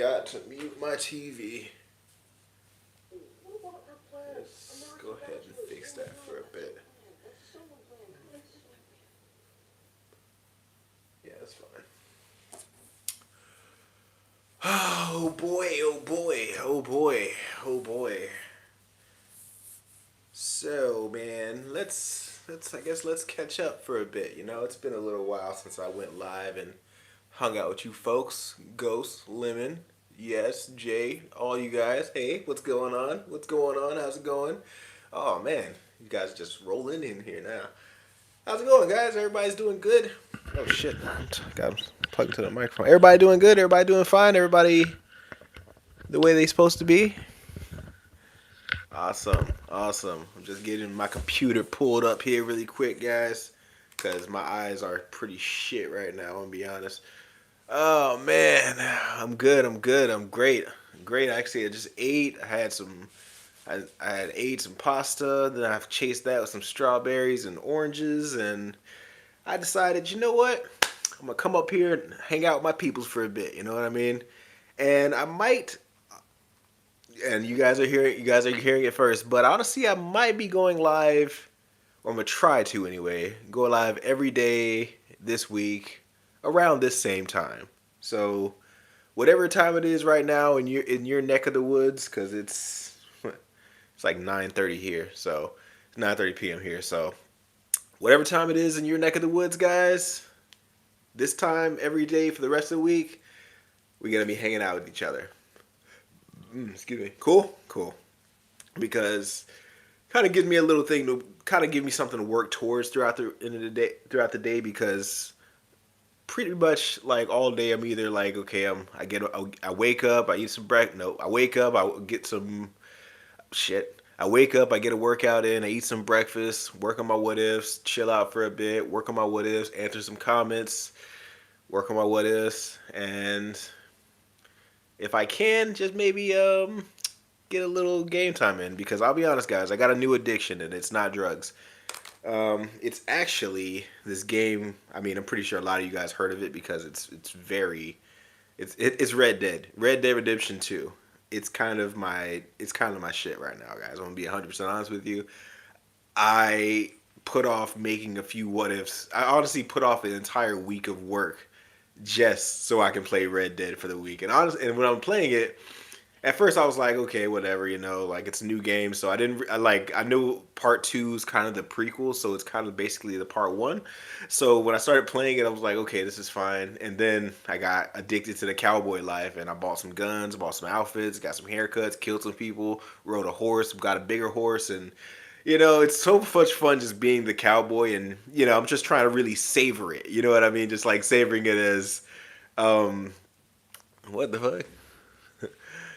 forgot to mute my TV. Let's go ahead and fix that for a bit. Yeah, that's fine. Oh boy, oh boy, oh boy, oh boy. So man, let's catch up for a bit. You know, it's been a little while since I went live and hung out with you folks. Ghost, Lemon, yes, Jay, all you guys. Hey, what's going on? What's going on? How's it going? Oh man, you guys just rolling in here now. How's it going, guys? Everybody's doing good. Oh shit, got plugged to the microphone. Everybody doing good? Everybody doing fine? Everybody the way they supposed to be? Awesome, awesome. I'm just getting my computer pulled up here really quick, guys, because my eyes are pretty shit right now. I'm gonna be honest. Oh man, I'm good. I'm good. I'm great. Great. Actually, I just ate. I had some. I had ate some pasta. Then I've chased that with some strawberries and oranges, and I decided, you know what? I'm gonna come up here and hang out with my peoples for a bit. You know what I mean? And I might. And you guys are hearing. You guys are hearing it first. But honestly, I might be going live, or I'm gonna try to anyway. Go live every day this week around this same time. So whatever time it is right now in your neck of the woods, because it's like 9:30 here. So it's 9:30 p.m. here. So whatever time it is in your neck of the woods, guys, this time every day for the rest of the week, we're gonna be hanging out with each other. Excuse me. Cool, cool. Because kind of gives me a little thing to kind of give me something to work towards throughout the end of the day, throughout the day, because pretty much like all day I'm either like, okay, I wake up, I eat some breakfast. No, I wake up, I get some shit. I wake up, I get a workout in, I eat some breakfast, work on my what ifs, chill out for a bit, work on my what ifs, answer some comments, work on my what ifs, and if I can, just maybe get a little game time in, because I'll be honest, guys, I got a new addiction and it's not drugs. It's actually this game. I mean, I'm pretty sure a lot of you guys heard of it because it's Red Dead. Red Dead Redemption 2. It's kind of my shit right now, guys. I'm gonna be 100% honest with you. I put off making a few what ifs. I honestly put off an entire week of work just so I can play Red Dead for the week. And when I'm playing it, at first I was like, okay, whatever, like it's a new game, so I knew part two is kind of the prequel, so it's kind of basically the part one. So when I started playing it, I was like, okay, this is fine. And then I got addicted to the cowboy life, and I bought some guns, bought some outfits, got some haircuts, killed some people, rode a horse, got a bigger horse, and it's so much fun just being the cowboy, and I'm just trying to really savor it. You know what I mean? Just like savoring it as, um, what the fuck?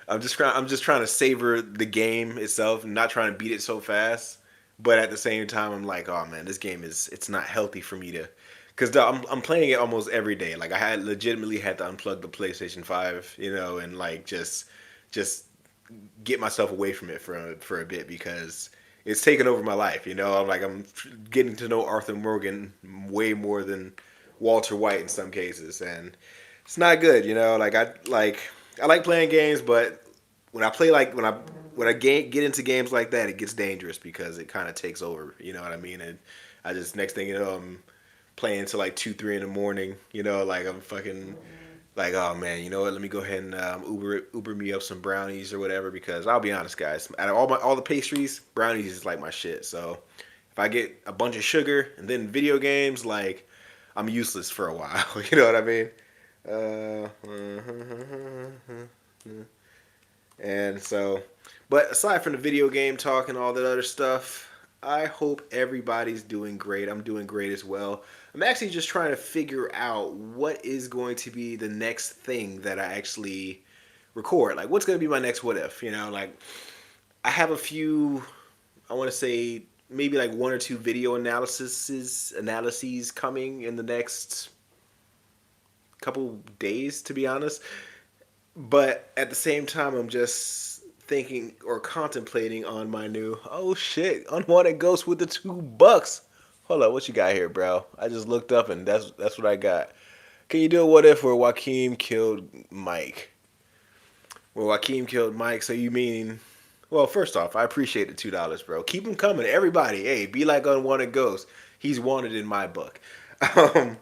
I'm just trying to savor the game itself and not trying to beat it so fast. But at the same time, I'm like, oh man, this game it's not healthy for me to, because I'm playing it almost every day. Like I had legitimately had to unplug the PlayStation 5, and like just get myself away from it for a bit, because it's taken over my life. I'm getting to know Arthur Morgan way more than Walter White in some cases, and it's not good. I like playing games, but when I play like when I get into games like that, it gets dangerous because it kind of takes over. You know what I mean? And I just, next thing you know, I'm playing till like 2, 3 in the morning. Like I'm fucking like, oh man, you know what? Let me go ahead and Uber me up some brownies or whatever, because I'll be honest, guys, out of all the pastries, brownies is like my shit. So if I get a bunch of sugar and then video games, like I'm useless for a while. You know what I mean? And so, but aside from the video game talk and all that other stuff, I hope everybody's doing great. I'm doing great as well. I'm actually just trying to figure out what is going to be the next thing that I actually record. Like, what's going to be my next what if? Like, I have a few, I want to say maybe like one or two video analyses coming in the next couple days, to be honest. But at the same time, I'm just thinking or contemplating on my new, oh shit, unwanted ghost with the $2. Hold up, what you got here, bro? I just looked up and that's what I got. Can you do a what if where Joaquin killed Mike? Well, Joaquin killed Mike, so you mean? Well, first off, I appreciate the $2, bro. Keep them coming, everybody. Hey, be like Unwanted Ghost. He's wanted in my book. Um,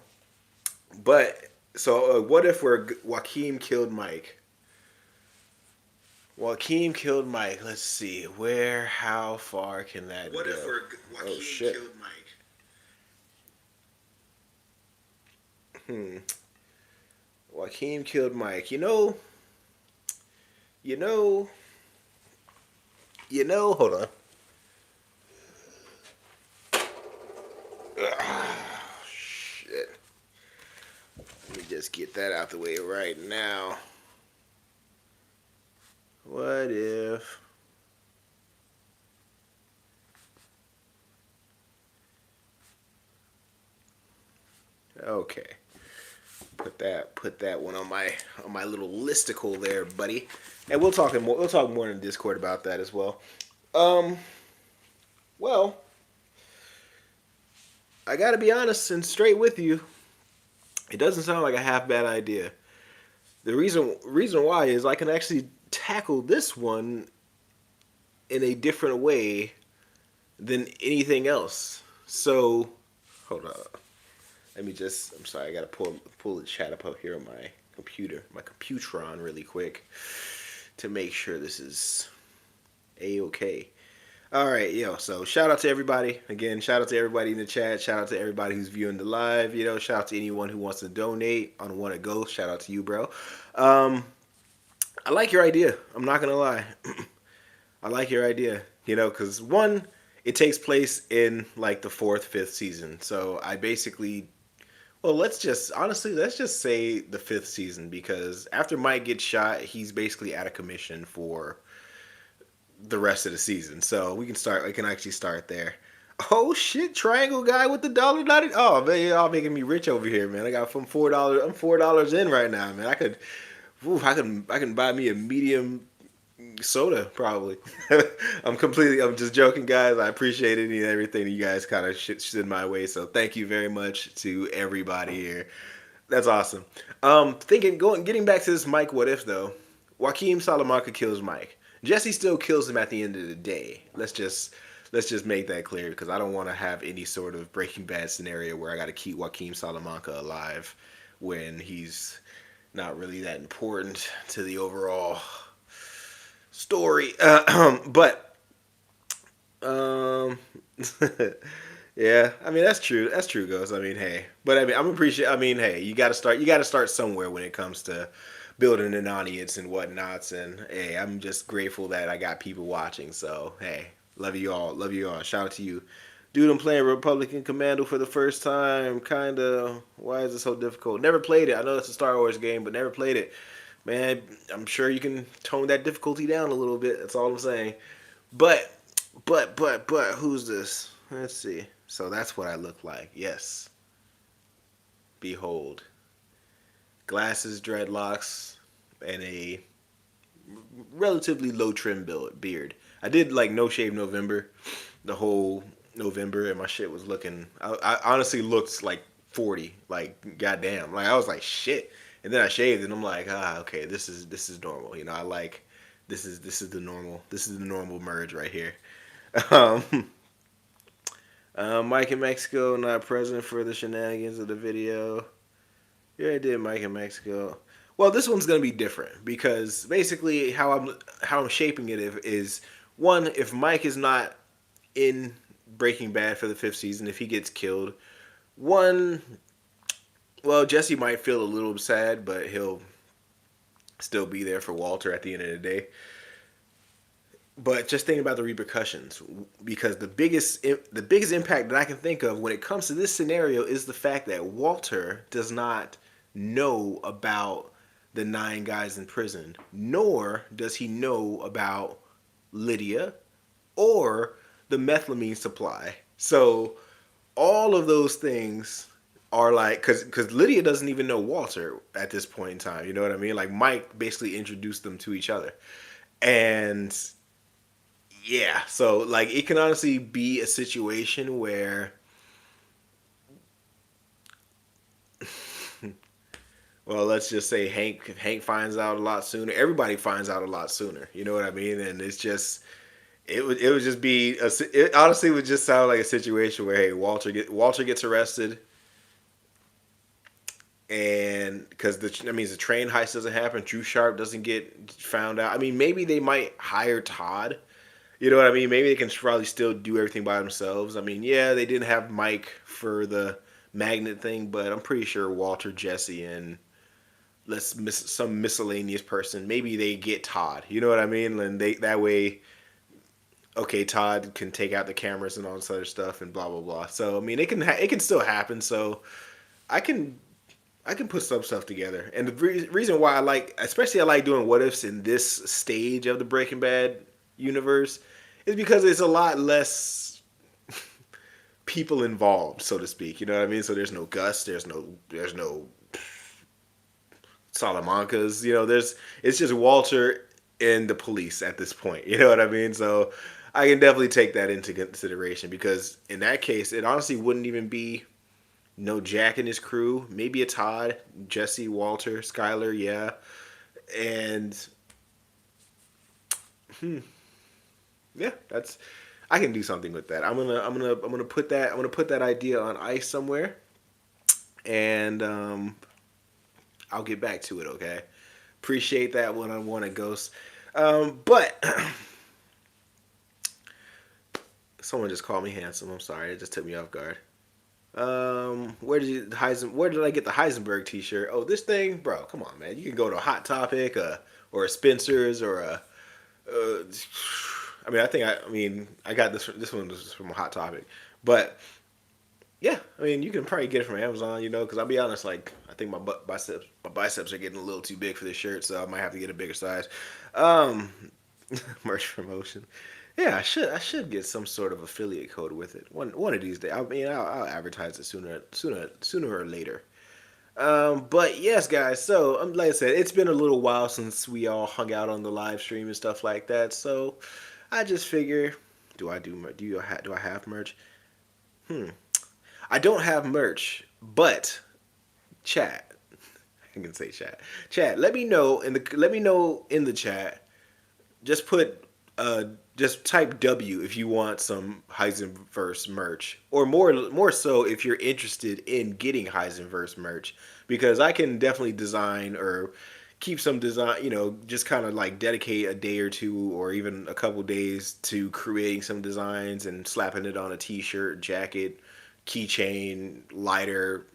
but so, what if Joaquin killed Mike? Joaquin killed Mike. Let's see, where, how far can that What go? if Oh Joaquin shit. killed Mike? Hmm. Joaquin killed Mike. You know, Hold on. Ugh, shit. Let me just get that out the way right now. What if? Okay, put that one on my little listicle there, buddy. And we'll talk more in Discord about that as well. Um, well, I gotta be honest and straight with you. It doesn't sound like a half bad idea. The reason why is I can actually tackle this one in a different way than anything else. So, hold on. Let me just. I'm sorry. I gotta pull the chat up here on my computron, really quick to make sure this is a okay. All right, So shout out to everybody again. Shout out to everybody in the chat. Shout out to everybody who's viewing the live. Shout out to anyone who wants to donate on One to Go. Shout out to you, bro. Um, I like your idea. I'm not gonna lie. I like your idea. Because one, it takes place in like the fourth, fifth season. So I basically, well, let's just say the fifth season because after Mike gets shot, he's basically out of commission for the rest of the season. So we can start. We can actually start there. Oh shit! Triangle guy with the $1.90. Oh man, y'all making me rich over here, man. I got from $4. I'm $4 in right now, man. I can buy me a medium soda probably. I'm just joking, guys. I appreciate any and everything you guys kind of shit my way. So thank you very much to everybody here. That's awesome. Getting back to this Mike what if though. Joaquin Salamanca kills Mike. Jesse still kills him at the end of the day. Let's just make that clear because I don't want to have any sort of Breaking Bad scenario where I got to keep Joaquin Salamanca alive when he's not really that important to the overall story. But um, yeah, I mean that's true. That's true, Ghost. I mean, hey, but I mean, I'm appreciate. I mean, hey, you got to start. You got to start somewhere when it comes to building an audience and whatnots. And hey, I'm just grateful that I got people watching. So hey, love you all. Love you all. Shout out to you. Dude, I'm playing Republican Commando for the first time. Kinda. Why is it so difficult? Never played it. I know it's a Star Wars game, but never played it. Man, I'm sure you can tone that difficulty down a little bit. That's all I'm saying. But, who's this? Let's see. So that's what I look like. Yes. Behold. Glasses, dreadlocks, and a relatively low trim beard. I did like no shave November, the whole November, and my shit was looking. I honestly looked like 40. Like goddamn. Like I was like shit, and then I shaved, and I'm like okay, this is normal. I like this is the normal merge right here. Um, Mike in Mexico not present for the shenanigans of the video. Yeah, I did Mike in Mexico. Well, this one's gonna be different because basically how I'm shaping it is one, if Mike is not in Breaking Bad for the fifth season, if he gets killed, one, well, Jesse might feel a little sad, but he'll still be there for Walter at the end of the day. But just thinking about the repercussions, because the biggest impact that I can think of when it comes to this scenario is the fact that Walter does not know about the 9 guys in prison, nor does he know about Lydia or the methylamine supply. So all of those things are like because Lydia doesn't even know Walter at this point in time. You know what I mean? Like Mike basically introduced them to each other, and yeah, so like it can honestly be a situation well, let's just say Hank finds out a lot sooner. Everybody finds out a lot sooner. You know what I mean? And it's just it would just be it honestly would just sound like a situation where hey Walter gets arrested and because that means the train heist doesn't happen. Drew Sharp doesn't get found out. I mean, maybe they might hire Todd. You know what I mean? Maybe they can probably still do everything by themselves. I mean, yeah, they didn't have Mike for the magnet thing, but I'm pretty sure Walter, Jesse, and let's miss some miscellaneous person. Maybe they get Todd. You know what I mean? And they that way, okay, Todd can take out the cameras and all this other stuff and blah blah blah. So I mean, it can still happen. So I can I can put some stuff together. And the reason why I like, especially I like doing what ifs in this stage of the Breaking Bad universe, is because it's a lot less people involved, so to speak. You know what I mean? So there's no Gus, there's no Salamancas. You know, there's it's just Walter and the police at this point. You know what I mean? So I can definitely take that into consideration because in that case, it honestly wouldn't even be no Jack and his crew, maybe a Todd, Jesse, Walter, Skyler, yeah, and hmm, yeah, that's I can do something with that. I'm gonna put that idea on ice somewhere, and I'll get back to it. Okay, appreciate that one on one at Ghost, but someone just called me handsome. I'm sorry, it just took me off guard. Where did I get the Heisenberg T-shirt? Oh, this thing, bro. Come on, man. You can go to a Hot Topic, or a Spencer's, or a. Uh, I mean, I got this. This one was from a Hot Topic, but yeah, I mean, you can probably get it from Amazon, you know. Because I'll be honest, like I think my biceps are getting a little too big for this shirt, so I might have to get a bigger size. Um, merch promotion. Yeah, I should get some sort of affiliate code with it. One of these days. I mean, I'll advertise it sooner or later. But yes, guys. So like I said, it's been a little while since we all hung out on the live stream and stuff like that. So I just figure, do I have merch? Hmm. I don't have merch, but chat. I can say chat. Chat. Let me know in the chat. Just put just type W if you want some Heisenverse merch, or more so if you're interested in getting Heisenverse merch, because I can definitely design or keep some design, you know, just kind of like dedicate a day or two or even a couple days to creating some designs and slapping it on a t-shirt, jacket, keychain, lighter,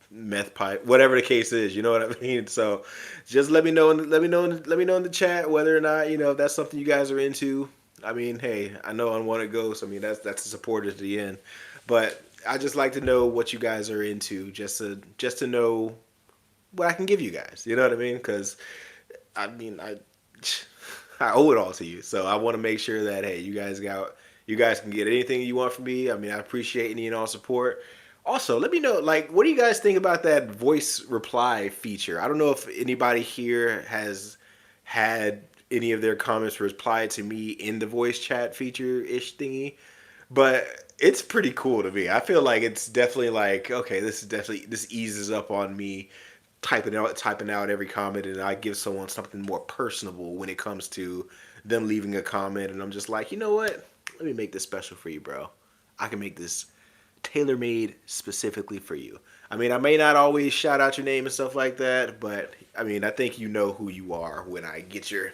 meth pipe, whatever the case is. You know what I mean? So just let me know in the chat whether or not if that's something you guys are into. I mean, hey, I know on one it goes. I mean, that's a supporter to the end, but I just like to know what you guys are into, just to know what I can give you guys. You know what I mean? Because I mean, I owe it all to you, so I want to make sure that hey, you guys can get anything you want from me. I mean, I appreciate any and all support. Also, let me know, like, what do you guys think about that voice reply feature? I don't know if anybody here has had any of their comments reply to me in the voice chat feature ish thingy, but it's pretty cool to me. I feel like it's definitely like, okay, this eases up on me typing out every comment, and I give someone something more personable when it comes to them leaving a comment, and I'm just like, you know what? Let me make this special for you, bro. I can make this tailor made specifically for you. I mean, I may not always shout out your name and stuff like that, but I mean, I think you know who you are when I get your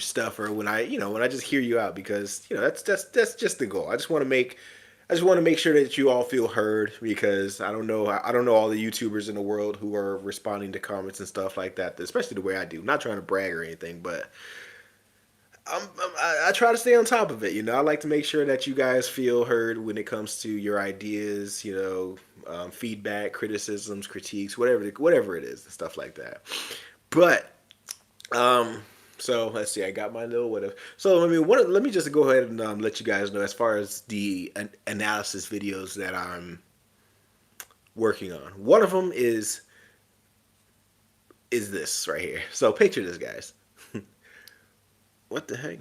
stuff, or when when I just hear you out, because that's just the goal. I just want to make sure that you all feel heard, because I don't know all the YouTubers in the world who are responding to comments and stuff like that, especially the way I do. I'm not trying to brag or anything, but I try to stay on top of it. You know, I like to make sure that you guys feel heard when it comes to your ideas. Feedback, criticisms, critiques, whatever it is, and stuff like that. But so let's see. I got my little whatever. So I mean, let me just go ahead and let you guys know as far as the analysis videos that I'm working on. One of them is this right here. So picture this, guys. What the heck?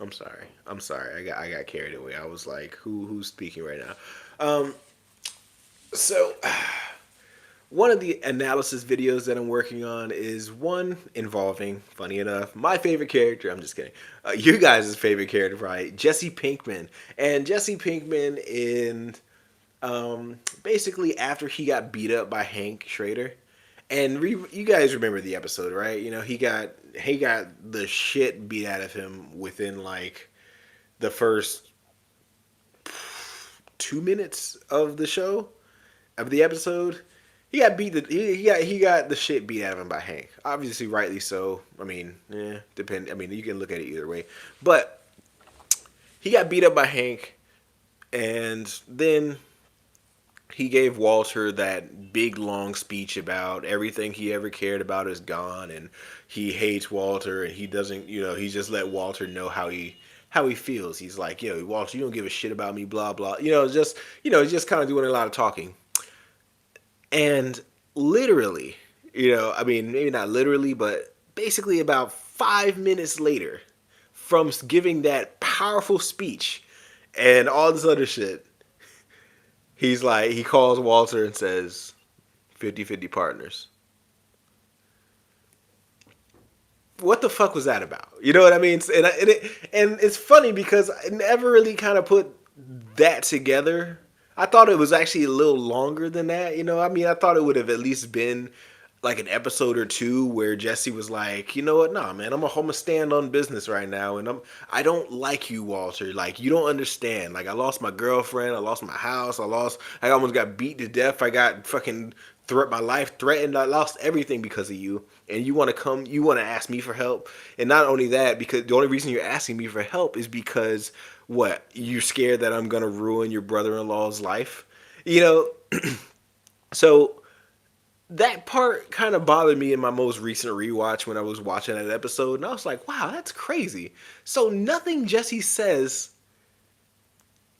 I'm sorry. I'm sorry. I got carried away. I was like, who's speaking right now? Um, so one of the analysis videos that I'm working on is one involving, funny enough, my favorite character. I'm just kidding. You guys' favorite character, right? Jesse Pinkman. And Jesse Pinkman in basically after he got beat up by Hank Schrader. And you guys remember the episode, right? You know, he got the shit beat out of him within like the first 2 minutes of the show of the episode. He got beat. He got the shit beat out of him by Hank. Obviously, rightly so. I mean, depend. I mean, you can look at it either way. But he got beat up by Hank, and then he gave Walter that big long speech about everything he ever cared about is gone, and he hates Walter, and he doesn't. He just let Walter know how he feels. He's like, Walter, you don't give a shit about me, blah blah. Just kind of doing a lot of talking. And literally, I mean, maybe not literally, but basically about 5 minutes later, from giving that powerful speech and all this other shit, he calls Walter and says, 50-50 partners. What the fuck was that about? You know what I mean? And it's funny because I never really kind of put that together. I thought it was actually a little longer than that. I mean, I thought it would have at least been like an episode or two where Jesse was like, you know what, nah, man, I'm a stand on business right now, and I don't like you, Walter. Like, you don't understand. Like, I lost my girlfriend, I lost my house, I almost got beat to death, I got fucking my life threatened, I lost everything because of you, and you want to ask me for help, and not only that, because the only reason you're asking me for help is because what, you're scared that I'm gonna ruin your brother-in-law's life, you know. So that part kind of bothered me in my most recent rewatch when I was watching that episode, and I was like, wow, that's crazy. So nothing Jesse says,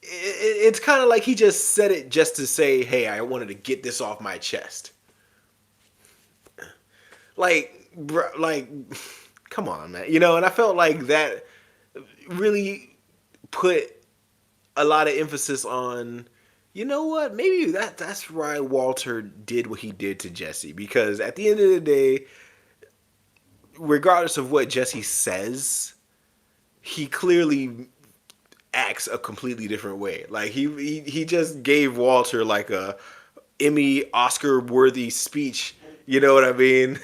it's kind of like he just said it just to say, hey, I wanted to get this off my chest. Like, like, come on, man. And I felt like that really put a lot of emphasis on, you know what? Maybe that's why Walter did what he did to Jesse, because at the end of the day, regardless of what Jesse says, he clearly acts a completely different way. Like he just gave Walter like a Emmy Oscar worthy speech. You know what I mean?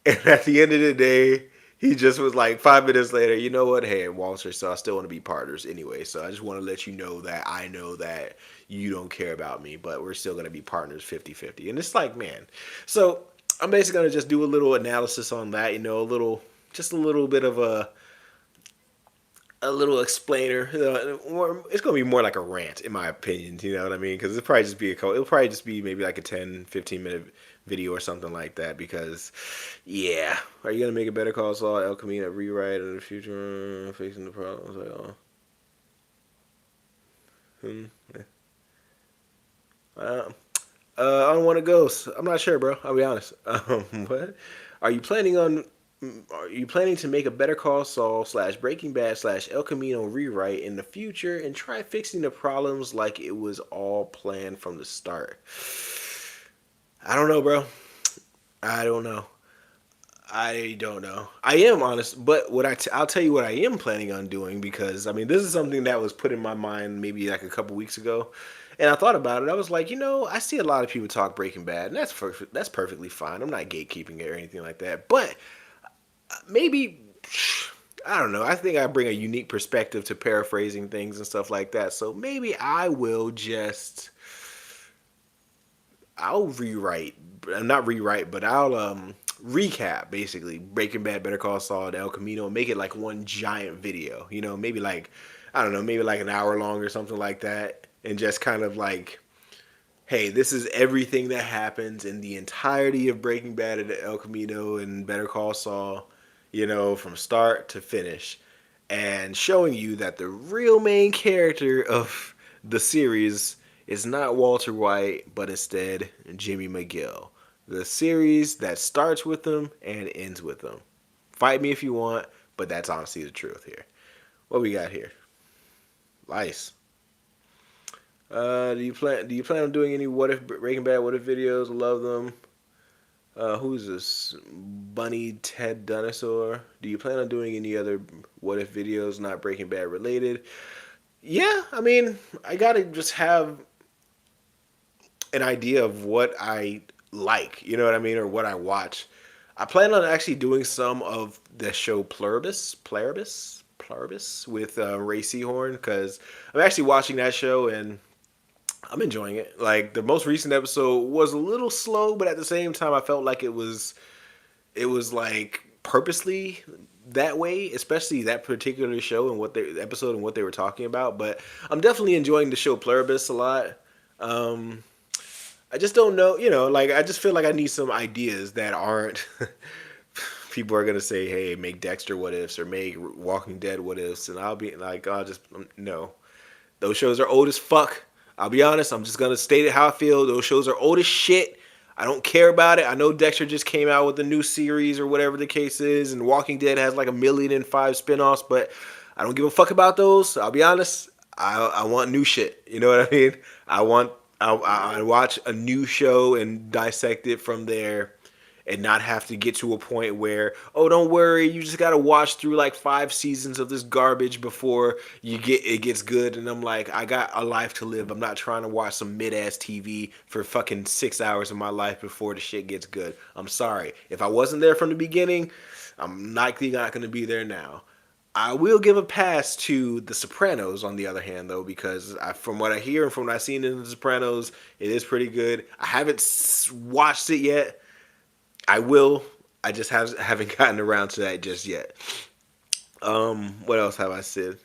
And at the end of the day, he just was like 5 minutes later, you know what? Hey, Walter, so I still want to be partners anyway. So I just want to let you know that I know that you don't care about me, but we're still going to be partners 50-50. And it's like, man. So I'm basically going to just do a little analysis on that, just a little bit of a little explainer. It's gonna be more like a rant, in my opinion. You know what I mean? Because it'll probably just be maybe like a 10-15 minute video or something like that. Because, yeah, are you gonna make a Better Call Saul El Camino rewrite in the future, facing the problems? Like, oh, yeah. Uh, I don't want to go. So I'm not sure, bro. I'll be honest. What? Are you planning on? Are you planning to make a Better Call Saul / Breaking Bad / El Camino rewrite in the future and try fixing the problems like it was all planned from the start? I don't know, bro. I don't know. I don't know. I am honest, but I'll tell you what I am planning on doing, because I mean this is something that was put in my mind maybe like a couple weeks ago, and I thought about it. I was like, I see a lot of people talk Breaking Bad, and that's perfectly fine. I'm not gatekeeping it or anything like that, but maybe, I don't know. I think I bring a unique perspective to paraphrasing things and stuff like that. So maybe I will I'll rewrite, not rewrite, but I'll recap basically Breaking Bad, Better Call Saul, and El Camino, and make it like one giant video. Maybe like, I don't know, maybe like an hour long or something like that, and just kind of like, hey, this is everything that happens in the entirety of Breaking Bad and El Camino and Better Call Saul, from start to finish, and showing you that the real main character of the series is not Walter White, but instead Jimmy McGill. The series that starts with him and ends with him. Fight me if you want, but that's honestly the truth here. What we got here? Lice. Do you plan on doing any what if Breaking Bad what if videos? Love them. Who's this? Bunny Ted Dinosaur. Do you plan on doing any other what if videos not Breaking Bad related? Yeah, I mean, I gotta just have an idea of what I like, you know what I mean, or what I watch. I plan on actually doing some of the show Pluribus with Ray Seahorn because I'm actually watching that show and I'm enjoying it. Like the most recent episode was a little slow, but at the same time, I felt like it was like purposely that way, especially that particular show and what they episode and what they were talking about. But I'm definitely enjoying the show Pluribus a lot. Um, I just don't know, like I just feel like I need some ideas that aren't. People are gonna say, "Hey, make Dexter what ifs or make Walking Dead what ifs," and I'll be like, "I'll just no." Those shows are old as fuck. I'll be honest. I'm just gonna state it how I feel. Those shows are old as shit. I don't care about it. I know Dexter just came out with a new series or whatever the case is, and Walking Dead has like 1,000,005 spinoffs, but I don't give a fuck about those. I'll be honest. I want new shit. You know what I mean? I want I watch a new show and dissect it from there and not have to get to a point where, oh, don't worry, you just gotta watch through like 5 seasons of this garbage before it gets good. And I'm like, I got a life to live. I'm not trying to watch some mid ass TV for fucking 6 hours of my life before the shit gets good. I'm sorry. If I wasn't there from the beginning, I'm likely not gonna be there now. I will give a pass to The Sopranos, on the other hand, though, because from what I hear and from what I've seen in The Sopranos, it is pretty good. I haven't watched it yet. I will. I just haven't gotten around to that just yet. What else have I said?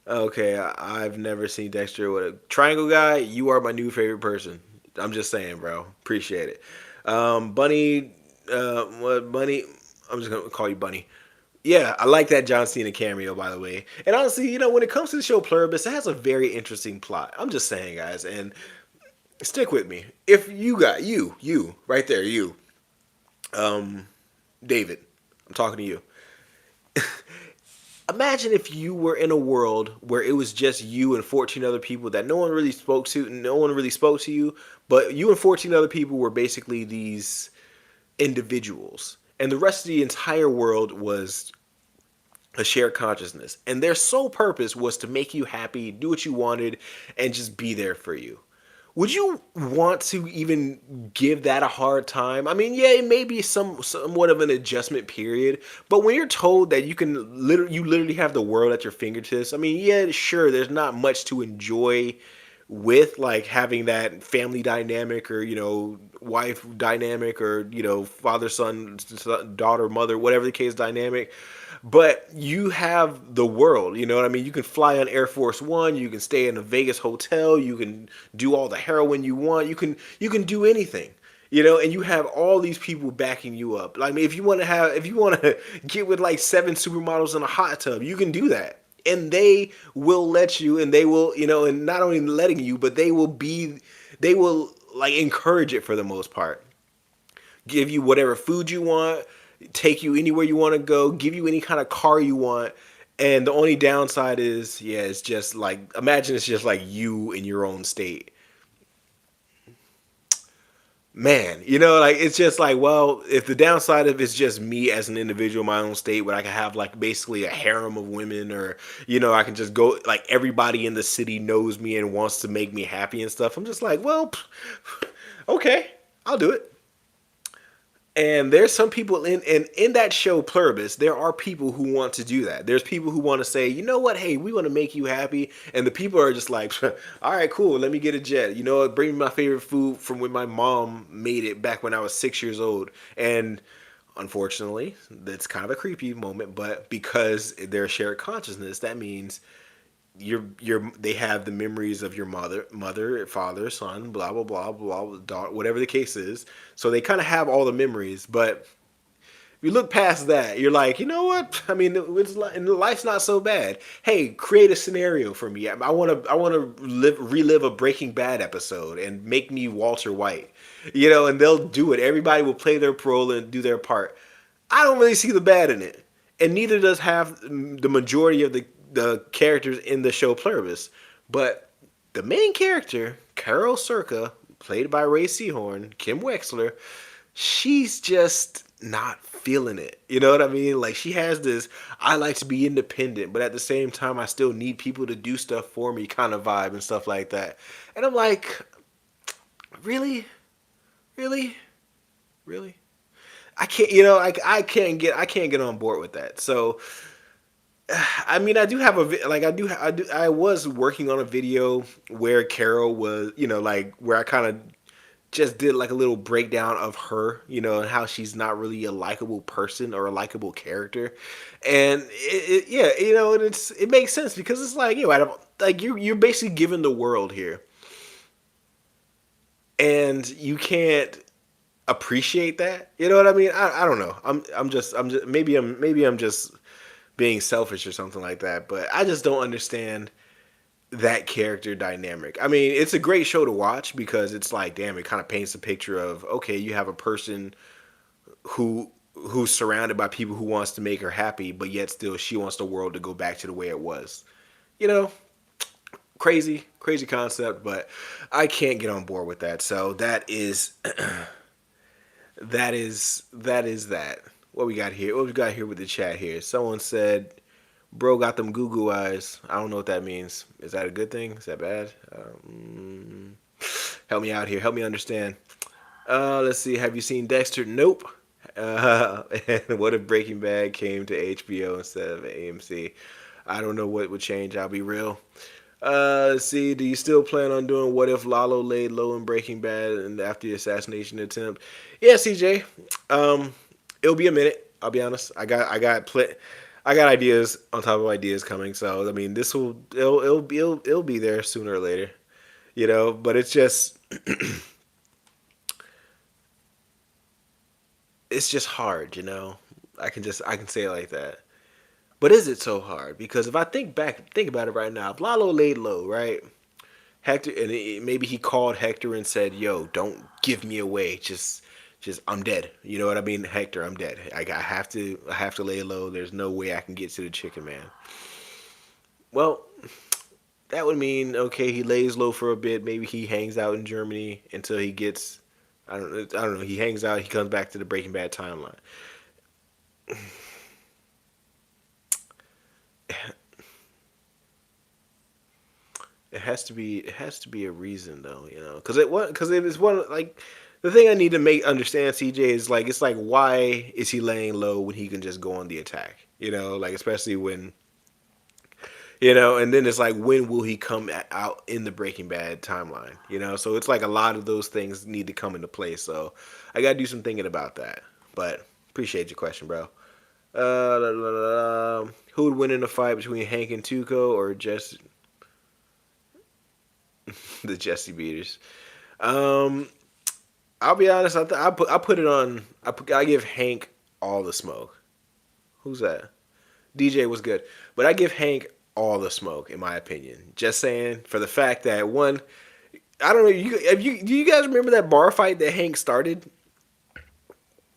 Okay, I've never seen Dexter. What a triangle guy! You are my new favorite person. I'm just saying, bro. Appreciate it. Bunny, what Bunny? I'm just gonna call you Bunny. Yeah, I like that John Cena cameo, by the way. And honestly, when it comes to the show Pluribus, it has a very interesting plot. I'm just saying, guys, and stick with me. If you got you right there, um, David, I'm talking to you. Imagine if you were in a world where it was just you and 14 other people that no one really spoke to you, but you and 14 other people were basically these individuals. And the rest of the entire world was a shared consciousness. And their sole purpose was to make you happy, do what you wanted, and just be there for you. Would you want to even give that a hard time? I mean, yeah, it may be somewhat of an adjustment period, but when you're told that you literally have the world at your fingertips, I mean, yeah, sure, there's not much to enjoy with like having that family dynamic or wife dynamic or father son daughter mother whatever the case dynamic, but you have the world, you know what I mean? You can fly on Air Force One, you can stay in a Vegas hotel, you can do all the heroin you want, you can do anything. And you have all these people backing you up. Like, I mean, if you want to get with like 7 supermodels in a hot tub, you can do that. And they will let you, and they will, and not only letting you, but they will like encourage it for the most part. Give you whatever food you want, take you anywhere you want to go, give you any kind of car you want. And the only downside is, yeah, it's just like, imagine it's just like you in your own state. Man, like it's just like, well, if the downside of it's just me as an individual in my own state, where I can have like basically a harem of women, or I can just go like everybody in the city knows me and wants to make me happy and stuff. I'm just like, well, okay, I'll do it. And there's some people in that show Pluribus, there are people who want to do that. There's people who want to say, you know what, hey, we want to make you happy. And the people are just like, all right, cool, let me get a jet. You know what, bring me my favorite food from when my mom made it back when I was 6 years old. And unfortunately, that's kind of a creepy moment, but because they're a shared consciousness, that means they have the memories of your mother, father, son, blah blah blah blah, daughter, whatever the case is. So they kind of have all the memories, but if you look past that, you're like, you know what? I mean, and life's not so bad. Hey, create a scenario for me. I want to relive a Breaking Bad episode and make me Walter White. And they'll do it. Everybody will play their role and do their part. I don't really see the bad in it, and neither does have the majority of the the characters in the show Pluribus. But the main character, Carol Circa, played by Ray Seahorn, Kim Wexler, she's just not feeling it. You know what I mean? Like she has this I like to be independent, but at the same time I still need people to do stuff for me kind of vibe and stuff like that. And I'm like, really? Really? Really? I can't, I can't get on board with that. So I mean, I do have I was working on a video where Carol was, like where I kind of just did like a little breakdown of her, and how she's not really a likable person or a likable character, and yeah, and it makes sense because it's like like you're basically given the world here, and you can't appreciate that. You know what I mean? I don't know. I'm just maybe I'm just being selfish or something like that, but I just don't understand that character dynamic. I mean, it's a great show to watch because it's like, damn, it kind of paints a picture of, okay, you have a person who's surrounded by people who wants to make her happy, but yet still she wants the world to go back to the way it was. You know, crazy concept, but I can't get on board with that. So that is that. What we got here? What we got here with the chat here? Someone said, "Bro got them Google eyes." I don't know what that means. Is that a good thing? Is that bad? Help me out here. Help me understand. Let's see. Have you seen Dexter? Nope. And what if Breaking Bad came to HBO instead of AMC? I don't know what would change. I'll be real. Let's see. Do you still plan on doing What If Lalo laid low in Breaking Bad and after the assassination attempt? Yeah, CJ. It'll be a minute. I'll be honest. I got ideas on top of ideas coming. So I mean, it'll be there sooner or later. But it's just it's just hard. I can say it like that. But is it so hard? Because if I think about it right now, if Lalo laid low, right? Hector, and maybe he called Hector and said, "Yo, don't give me away. Just I'm dead." You know what I mean? Hector, I'm dead. I have to lay low. There's no way I can get to the chicken man. Well, that would mean okay, he lays low for a bit. Maybe he hangs out in Germany until he gets. I don't know. He hangs out. He comes back to the Breaking Bad timeline. It has to be a reason though, because it is one like the thing I need to make understand CJ is like it's like why is he laying low when he can just go on the attack, like especially when and then it's like when will he come out in the Breaking Bad timeline, so it's like a lot of those things need to come into play, so I gotta do some thinking about that, but appreciate your question, bro. Who would win in a fight between Hank and Tuco or just the Jesse Beaters? Um, I'll be honest. I put it on. I give Hank all the smoke. Who's that? DJ was good, but I give Hank all the smoke in my opinion. Just saying for the fact that one, I don't know. Do you guys remember that bar fight that Hank started?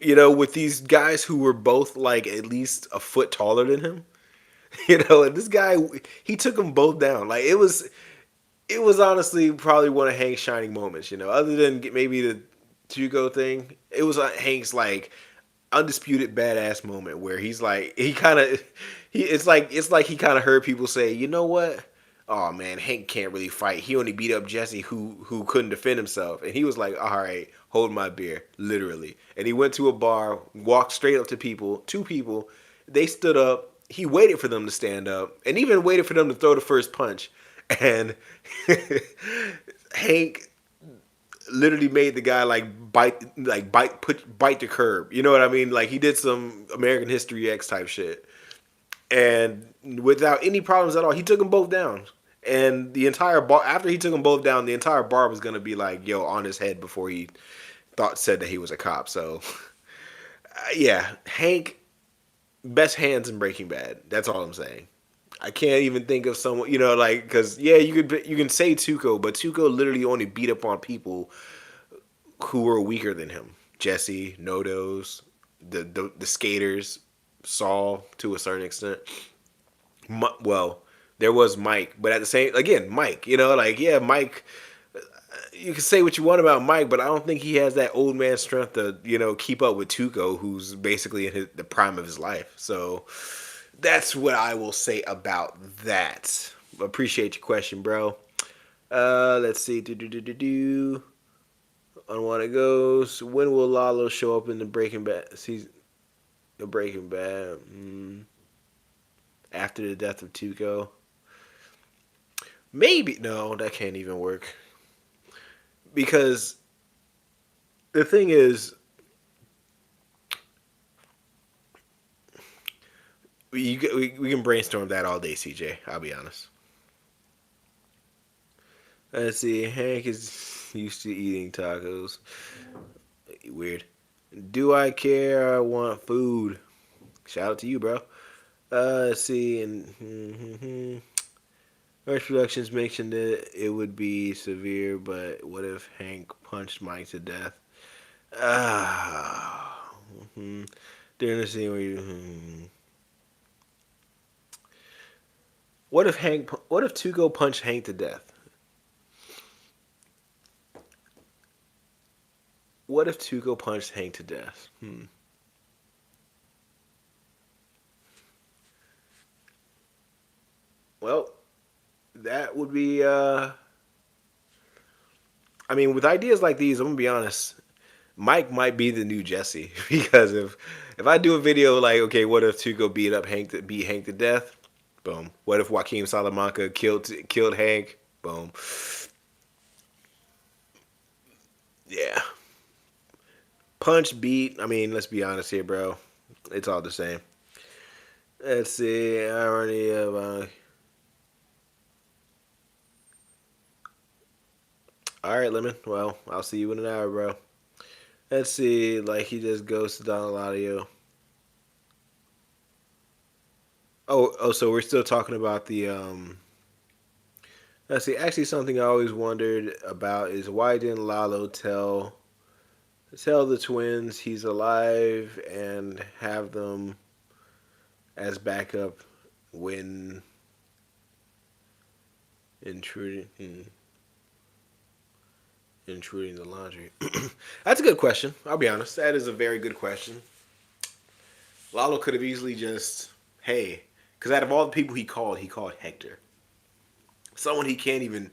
With these guys who were both like at least a foot taller than him. And this guy he took them both down. Like it was honestly probably one of Hank's shining moments, other than maybe the Tuco thing. It was Hank's like undisputed badass moment where he's like he kind of he it's like he kind of heard people say, "You know what? Oh man, Hank can't really fight. He only beat up Jesse who couldn't defend himself." And he was like, "All right, hold my beer," literally. And he went to a bar, walked straight up to two people. They stood up. He waited for them to stand up, and even waited for them to throw the first punch. And Hank literally made the guy bite the curb. You know what I mean? Like he did some American History X type shit, and without any problems at all, he took them both down. And the entire bar, after he took them both down, the entire bar was gonna be like, "Yo," on his head before he said that he was a cop. So, yeah, Hank, best hands in Breaking Bad. That's all I'm saying. I can't even think of someone, like because yeah, you can say Tuco, but Tuco literally only beat up on people who were weaker than him. Jesse, Nodos, the skaters, Saul to a certain extent. Well, There was Mike, but at the same again, Mike. You know, like yeah, Mike. You can say what you want about Mike, but I don't think he has that old man strength to keep up with Tuco, who's basically in the prime of his life. So that's what I will say about that. Appreciate your question, bro. Let's see. On what it goes. When will Lalo show up in the Breaking Bad season? The Breaking Bad. After the death of Tuco. Maybe no, that can't even work because the thing is, we can brainstorm that all day, CJ. I'll be honest. Let's see. Hank is used to eating tacos. Weird. Do I care? I want food. Shout out to you, bro. Let's see. And Rush Productions mentioned that it would be severe, but what if Hank punched Mike to death? Ah. During the scene where what if Hank? What if Tuco punched Hank to death? What if Tuco punched Hank to death? Well, that would be. I mean, with ideas like these, I'm gonna be honest. Mike might be the new Jesse because if I do a video like, okay, what if Tuco beat Hank to death? Boom. What if Joaquin Salamanca killed Hank? Boom. Yeah. Punch beat. I mean, let's be honest here, bro. It's all the same. Let's see. I already have. All right, Lemon. Well, I'll see you in an hour, bro. Let's see. Like he just goes to Donald Audio. Oh. So we're still talking about the. Let's see. Actually, something I always wondered about is why didn't Lalo tell the twins he's alive and have them as backup when intruding intruding the laundry? That's a good question. I'll be honest. That is a very good question. Lalo could have easily just, hey, because out of all the people he called Hector. Someone he can't even,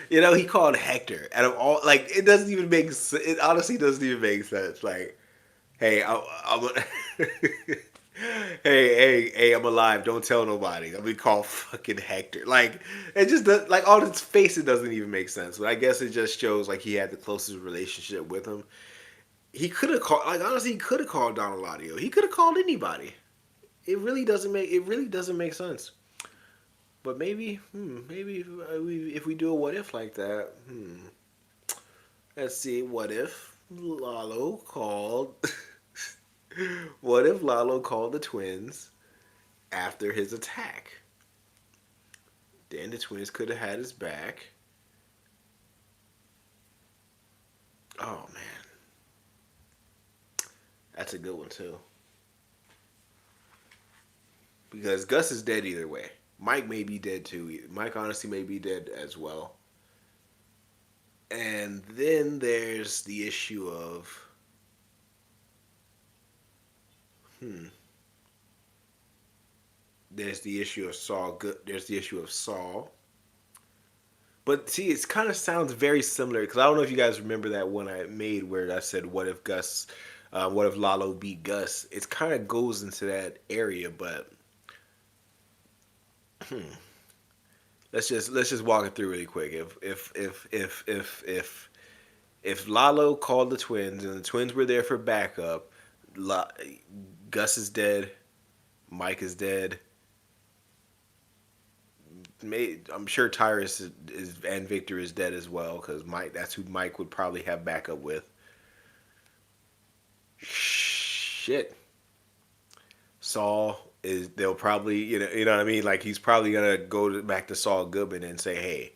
he called Hector. Out of all, like, it doesn't even make, it honestly doesn't even make sense. Like, hey, I'm hey, I'm alive. Don't tell nobody. I'm gonna call fucking Hector. Like, it just does, like on its face, it doesn't even make sense. But I guess it just shows like he had the closest relationship with him. He could have called, like honestly, he could have called Donald Audio. He could have called anybody. It really doesn't make sense. But maybe if we do a what if like that, let's see, what if Lalo called, what if Lalo called the twins after his attack? Then the twins could have had his back. Oh man, that's a good one too. Because Gus is dead either way. Mike may be dead too. Mike honestly may be dead as well. And then there's the issue of hmm. There's the issue of Saul. There's the issue of Saul. But see, it kind of sounds very similar because I don't know if you guys remember that one I made where I said, what if Lalo beat Gus?" It kind of goes into that area, but let's just walk it through really quick. If Lalo called the twins and the twins were there for backup, La, Gus is dead, Mike is dead. I'm sure Tyrus is and Victor is dead as well because Mike. That's who Mike would probably have backup with. Shit, Saul is. They'll probably you know what I mean. Like he's probably gonna back to Saul Goodman and say, hey,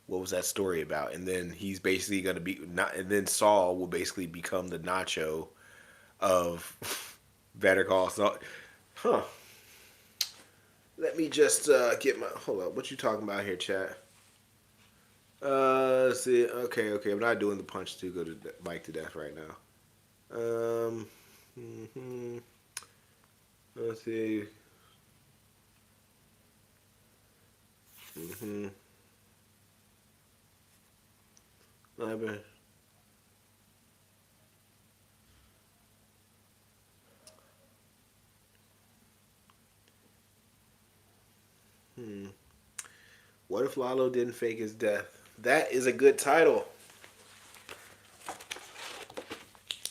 what was that story about? And then he's basically gonna be not. And then Saul will basically become the Nacho of Better Call Saul. Huh. Let me just get my. Hold up. What you talking about here, chat? Let's see. Okay, okay. I'm not doing the punch to go to bike to death right now. Um. hmm Let's see. Hmm Hmm. What if Lalo didn't fake his death? That is a good title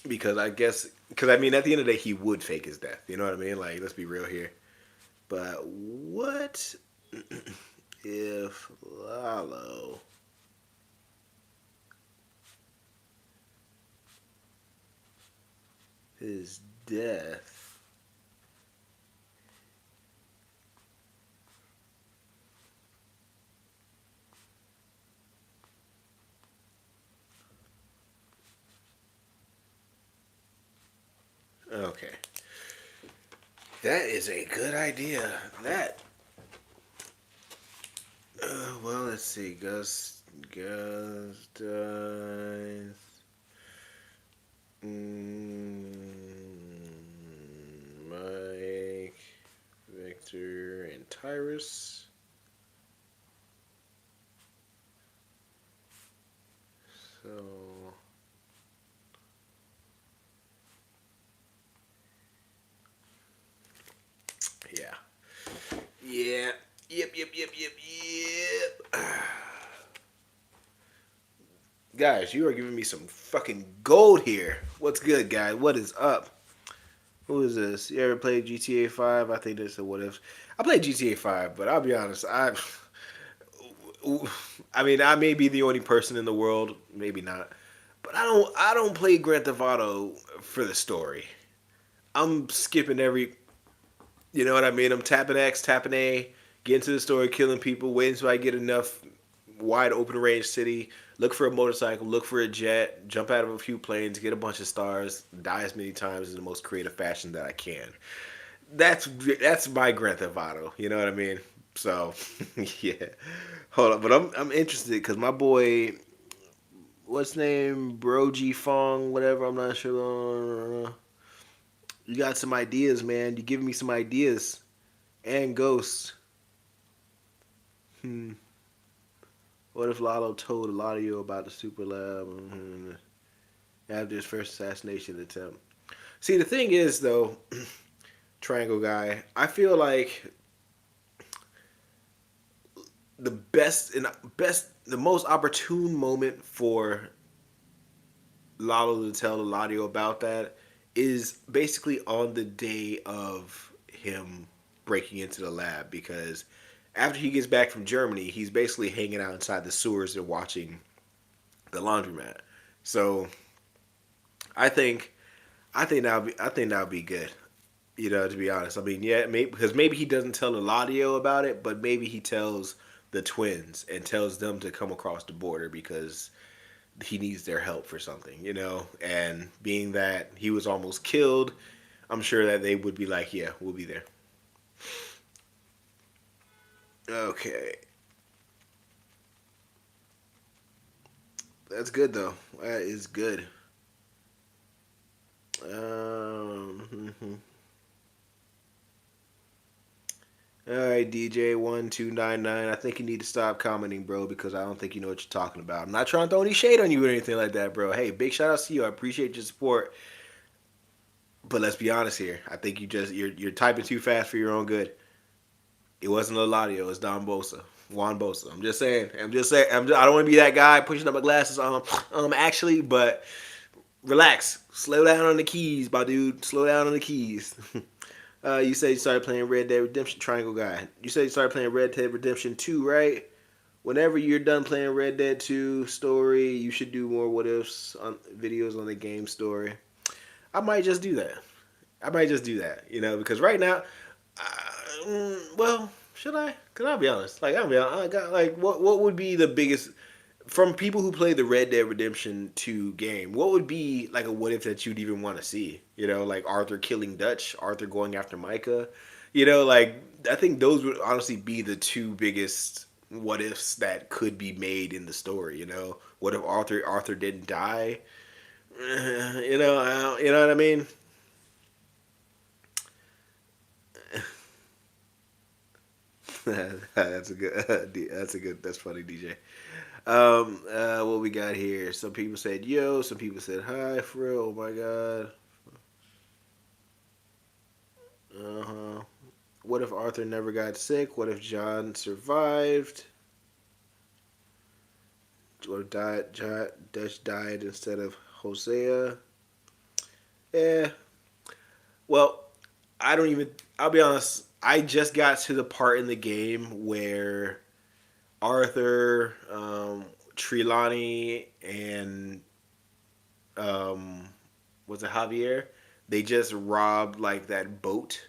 because I guess because I mean at the end of the day he would fake his death. You know what I mean? Like let's be real here. But what if Lalo his death? Okay, that is a good idea. That well, let's see. Gus dies. Mike, Victor, and Tyrus. So yeah, yeah, yep. Guys, you are giving me some fucking gold here. What's good, guys? What is up? Who is this? You ever played GTA 5? I think this is what if. I played GTA 5, but I'll be honest, I mean, I may be the only person in the world, maybe not, but I don't play Grand Theft Auto for the story. I'm skipping every, you know what I mean? I'm tapping X, tapping A, getting to the story, killing people, waiting until I get enough wide open range city, look for a motorcycle, look for a jet, jump out of a few planes, get a bunch of stars, die as many times in the most creative fashion that I can. That's my Grand Theft Auto. You know what I mean? So yeah, hold on. But I'm interested because my boy, what's his name, Bro G Fong, whatever. I'm not sure. You got some ideas, man. You giving me some ideas and Ghost. Hmm. What if Lalo told Eladio about the Super Lab after his first assassination attempt? See, the thing is, though, Triangle Guy, I feel like the most opportune moment for Lalo to tell Eladio about that is basically on the day of him breaking into the lab because after he gets back from Germany, he's basically hanging out inside the sewers and watching the laundromat. So I think I think that would be good. You know, to be honest, I mean, yeah, maybe because maybe he doesn't tell Eladio about it, but maybe he tells the twins and tells them to come across the border because he needs their help for something, you know. And being that he was almost killed, I'm sure that they would be like, "Yeah, we'll be there." Okay, that's good though. That is good. Um, All right, DJ1299. I think you need to stop commenting, bro, because I don't think you know what you're talking about. I'm not trying to throw any shade on you or anything like that, bro. Hey, big shout out to you. I appreciate your support. But let's be honest here. I think you're typing too fast for your own good. It wasn't Eladio. It was Don Bosa. Juan Bosa. I'm just saying. I don't want to be that guy pushing up my glasses. Actually, but relax. Slow down on the keys, my dude. Slow down on the keys. You said you started playing Red Dead Redemption Triangle Guy. You said you started playing Red Dead Redemption 2, right? Whenever you're done playing Red Dead 2 story, you should do more what ifs on videos on the game story. I might just do that. I might just do that, you know, because right now, well, should I? Cause I'll be honest. Like I'll be honest. I got like what would be the biggest from people who play the Red Dead Redemption 2 game? What would be like a what if that you'd even want to see? You know, like Arthur killing Dutch, Arthur going after Micah. Like I think those would honestly be the two biggest what ifs that could be made in the story. What if Arthur didn't die? You know what I mean? That's a good. That's funny, DJ. What we got here? Some people said yo. Some people said hi. For real. Oh my god. Uh huh. What if Arthur never got sick? What if John survived? What if Dutch died instead of Hosea? Yeah. Well, I don't even. I'll be honest. I just got to the part in the game where Arthur, Trelawney, and um, was it Javier? They just robbed like that boat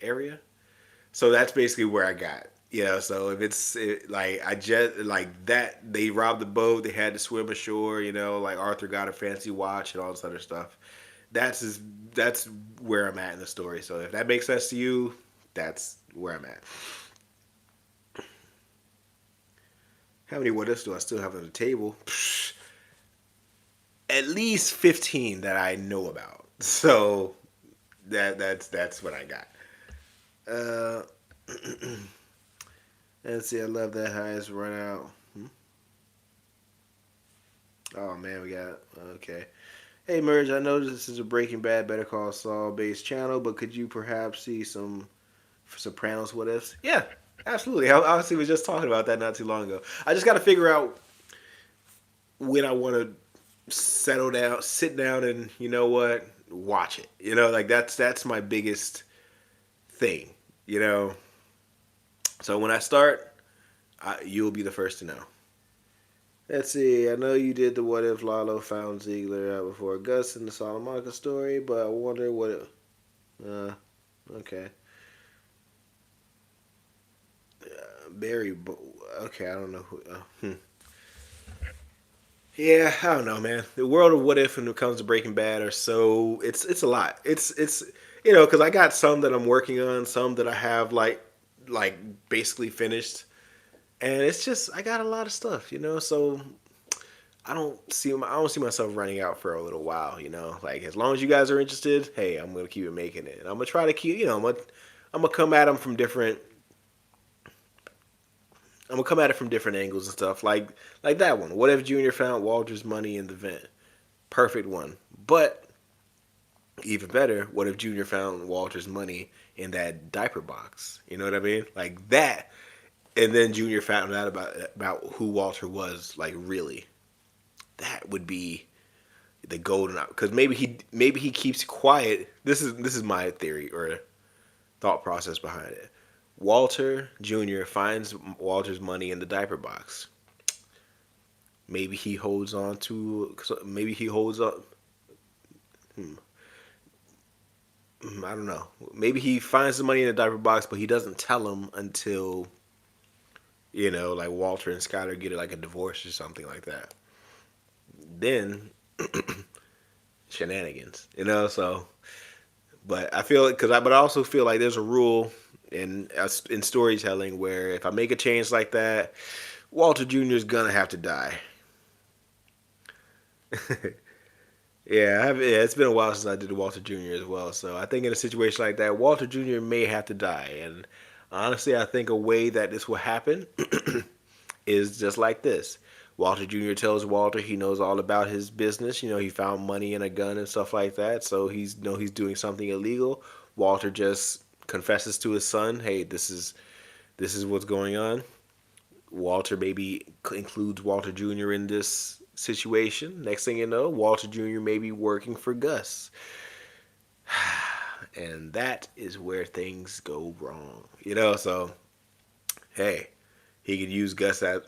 area. So that's basically where I got. So if like I just like that, they robbed the boat. They had to swim ashore. Like Arthur got a fancy watch and all this other stuff. That's his, that's where I'm at in the story. So if that makes sense to you, that's where I'm at. How many what ifs do I still have on the table? Psh, at least 15 that I know about. So that's what I got. Uh, let's see. I love that highest run out. Oh man, we got okay. Hey Merge, I know this is a Breaking Bad, Better Call Saul based channel, but could you perhaps see some Sopranos what ifs? Yeah, absolutely. I honestly was just talking about that not too long ago. I just got to figure out when I want to settle down, sit down, and watch it. Like that's my biggest thing. You know, so when I start, you'll be the first to know. Let's see. I know you did the what if Lalo found Ziegler out before Gus in the Salamanca story, but I wonder what. Okay. Barry. Okay, I don't know who. Yeah, I don't know, man. The world of what if when it comes to Breaking Bad are so it's a lot. It's because I got some that I'm working on, some that I have like basically finished, and it's just I got a lot of stuff. So I don't see myself running out for a little while. Like as long as you guys are interested, hey, I'm gonna keep it making it, and I'm gonna try to keep. I'm gonna come at them from different. I'm gonna come at it from different angles and stuff. Like that one. What if Junior found Walter's money in the vent? Perfect one. But even better, what if Junior found Walter's money in that diaper box? You know what I mean? Like that. And then Junior found out about who Walter was, like really. That would be the golden out because maybe he keeps quiet. This is my theory or thought process behind it. Walter Jr. finds Walter's money in the diaper box. Maybe he holds on to. Maybe he holds on. Hmm, I don't know. Maybe he finds the money in the diaper box, but he doesn't tell him until like Walter and Skyler get like a divorce or something like that. Then shenanigans, So, but I feel because but I also feel like there's a rule in storytelling where if I make a change like that, Walter Jr. is gonna have to die. Yeah, it's been a while since I did Walter Jr. as well. So I think in a situation like that, Walter Jr. may have to die. And honestly, I think a way that this will happen is just like this. Walter Jr. tells Walter he knows all about his business. He found money and a gun and stuff like that. So he's doing something illegal. Walter just confesses to his son, "Hey, this is what's going on." Walter maybe includes Walter Jr. in this situation. Next thing you know, Walter Jr. may be working for Gus. And that is where things go wrong. So hey, he could use Gus as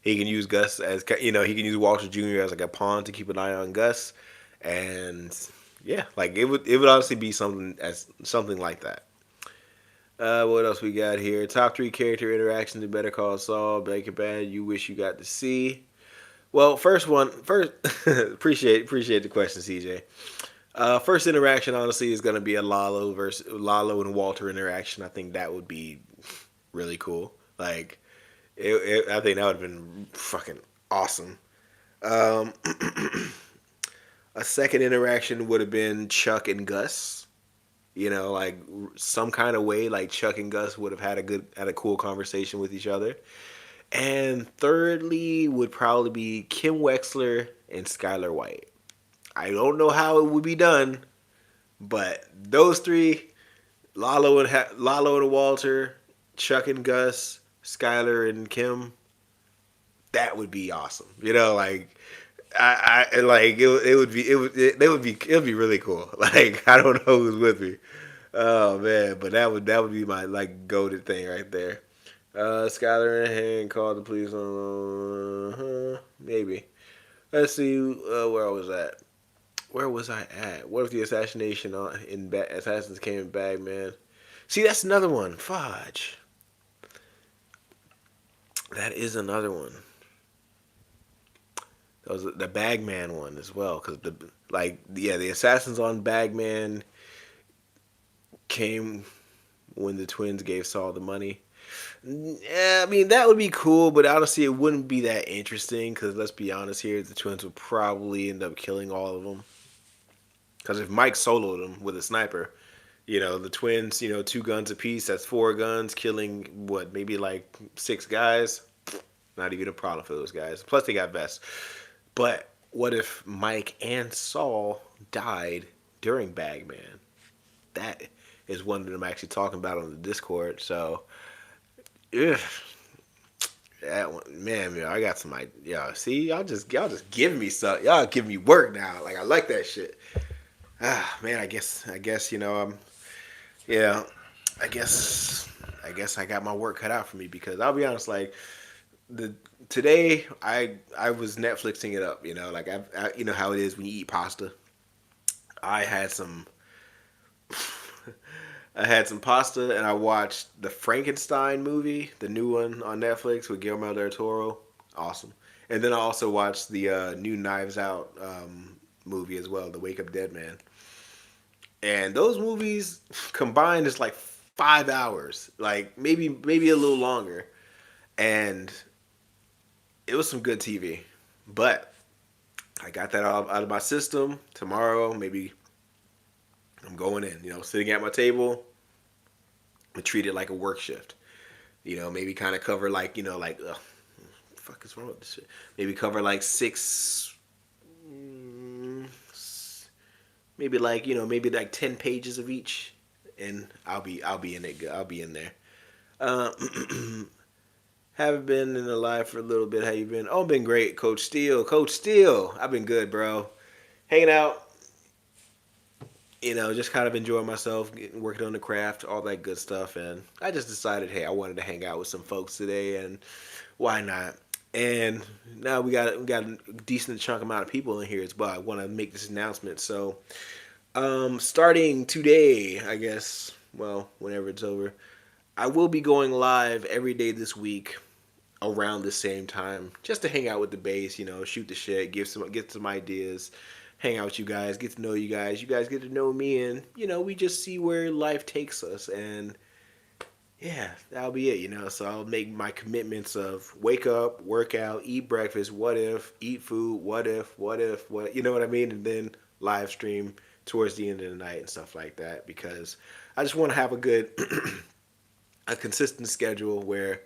he can use Gus as he can use Walter Jr. as like a pawn to keep an eye on Gus, and yeah, like it would honestly be something like that. What else we got here? Top three character interactions in Better Call Saul, Breaking Bad. You wish you got to see. Well, first appreciate the question, CJ. First interaction, honestly, is gonna be a Lalo and Walter interaction. I think that would be really cool. Like, I think that would have been fucking awesome. Um, a second interaction would have been Chuck and Gus. You know, like some kind of way, like Chuck and Gus would have had a cool conversation with each other. And thirdly, would probably be Kim Wexler and Skylar White. I don't know how it would be done, but those three, Lalo and Walter, Chuck and Gus, Skylar and Kim, that would be awesome. You know, like I like it would be it would be really cool. Like I don't know who's with me. Oh man, but that would be my like goated thing right there. Skylar in hand called the police on maybe. Let's see where I was at. Where was I at? What if the assassination assassins came in Bagman? See, that's another one. Fudge. That is another one. That was the Bagman one as well, because the assassins on Bagman came when the twins gave Saul the money. Yeah, I mean that would be cool, but honestly, it wouldn't be that interesting because let's be honest here, the twins would probably end up killing all of them. Because if Mike soloed them with a sniper, the twins, two guns apiece, that's four guns, killing what, maybe like six guys. Not even a problem for those guys. Plus, they got vests. But what if Mike and Saul died during Bagman? That is one that I'm actually talking about on the Discord. So, ugh, that one, man, I got some idea. Yeah, see, y'all just giving me stuff. Y'all giving me work now. Like I like that shit. Man, I guess yeah, I guess I got my work cut out for me because I'll be honest, like the today I was Netflixing it up, like you know how it is when you eat pasta. I had some I had some pasta and I watched the Frankenstein movie, the new one on Netflix with Guillermo del Toro. Awesome. And then I also watched the new Knives Out movie as well, The Wake Up Dead Man. And those movies combined is like 5 hours, like maybe a little longer. And it was some good TV. But I got that out of my system. Tomorrow, maybe I'm going in, sitting at my table, and treat it like a work shift. Maybe kind of cover like, like, ugh, what the fuck is wrong with this shit? Maybe cover like six, maybe like, maybe like 10 pages of each. And I'll be in it. I'll be in there. Uh, haven't been in the live for a little bit. How you been? Oh, been great, Coach Steele. Coach Steele, I've been good, bro. Hanging out, just kind of enjoying myself, working on the craft, all that good stuff. And I just decided, hey, I wanted to hang out with some folks today, and why not? And now we got a decent chunk amount of people in here as well. I want to make this announcement. So, starting today, I guess, well, whenever it's over, I will be going live every day this week around the same time just to hang out with the base, shoot the shit, get some ideas, hang out with you guys, get to know you guys. You guys get to know me, and we just see where life takes us. And yeah, that'll be it. So I'll make my commitments of wake up, work out, eat breakfast, what if, eat food, what, you know what I mean? And then live stream towards the end of the night and stuff like that because I just want to have a good, a consistent schedule where,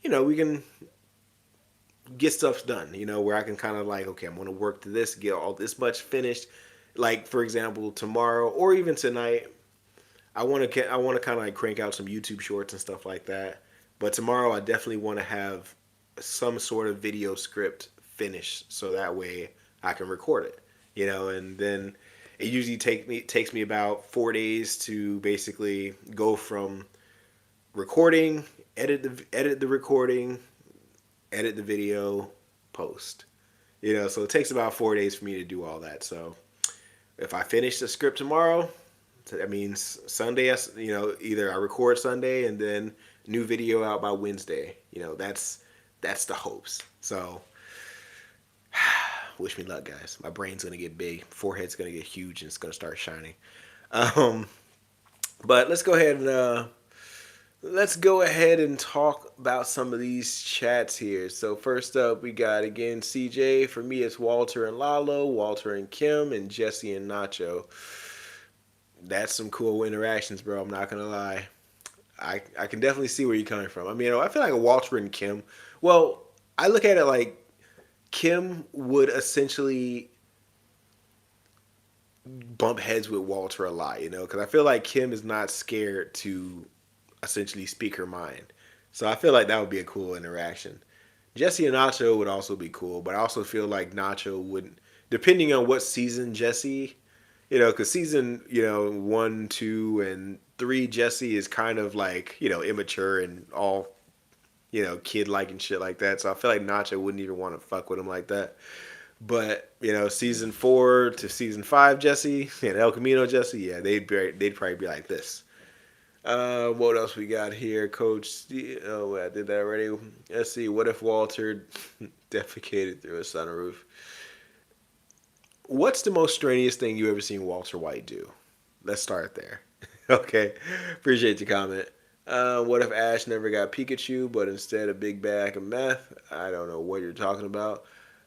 we can get stuff done, where I can kind of like, okay, I'm going to work to this, get all this much finished. Like, for example, tomorrow or even tonight, I want to kind of like crank out some YouTube shorts and stuff like that. But tomorrow, I definitely want to have some sort of video script finished so that way I can record it. And then it usually takes me about 4 days to basically go from recording, edit the recording, edit the video, post. So it takes about 4 days for me to do all that. So if I finish the script tomorrow, that means Sunday, either I record Sunday and then new video out by Wednesday. That's the hopes. So wish me luck, guys. My brain's gonna get big, forehead's gonna get huge, and it's gonna start shining. Um, but let's go ahead and talk about some of these chats here. So first up, we got again CJ. For me, it's Walter and Lalo, Walter and Kim, and Jesse and Nacho. That's some cool interactions, bro. I'm not gonna lie. I can definitely see where you're coming from. I mean, I feel like Walter and Kim. Well, I look at it like Kim would essentially bump heads with Walter a lot, because I feel like Kim is not scared to essentially speak her mind. So I feel like that would be a cool interaction. Jesse and Nacho would also be cool, but I also feel like Nacho would, depending on what season Jesse, because season, 1, 2, and 3, Jesse is kind of like, immature and all, kid like and shit like that. So I feel like Nacho wouldn't even want to fuck with him like that. But season 4 to season 5 Jesse and El Camino Jesse, yeah, they'd probably be like this. What else we got here, Coach? Oh, I did that already. Let's see. What if Walter defecated through a sunroof? What's the most strenuous thing you ever seen Walter White do? Let's start there. Okay, appreciate your comment. What if Ash never got Pikachu, but instead a big bag of meth? I don't know what you're talking about.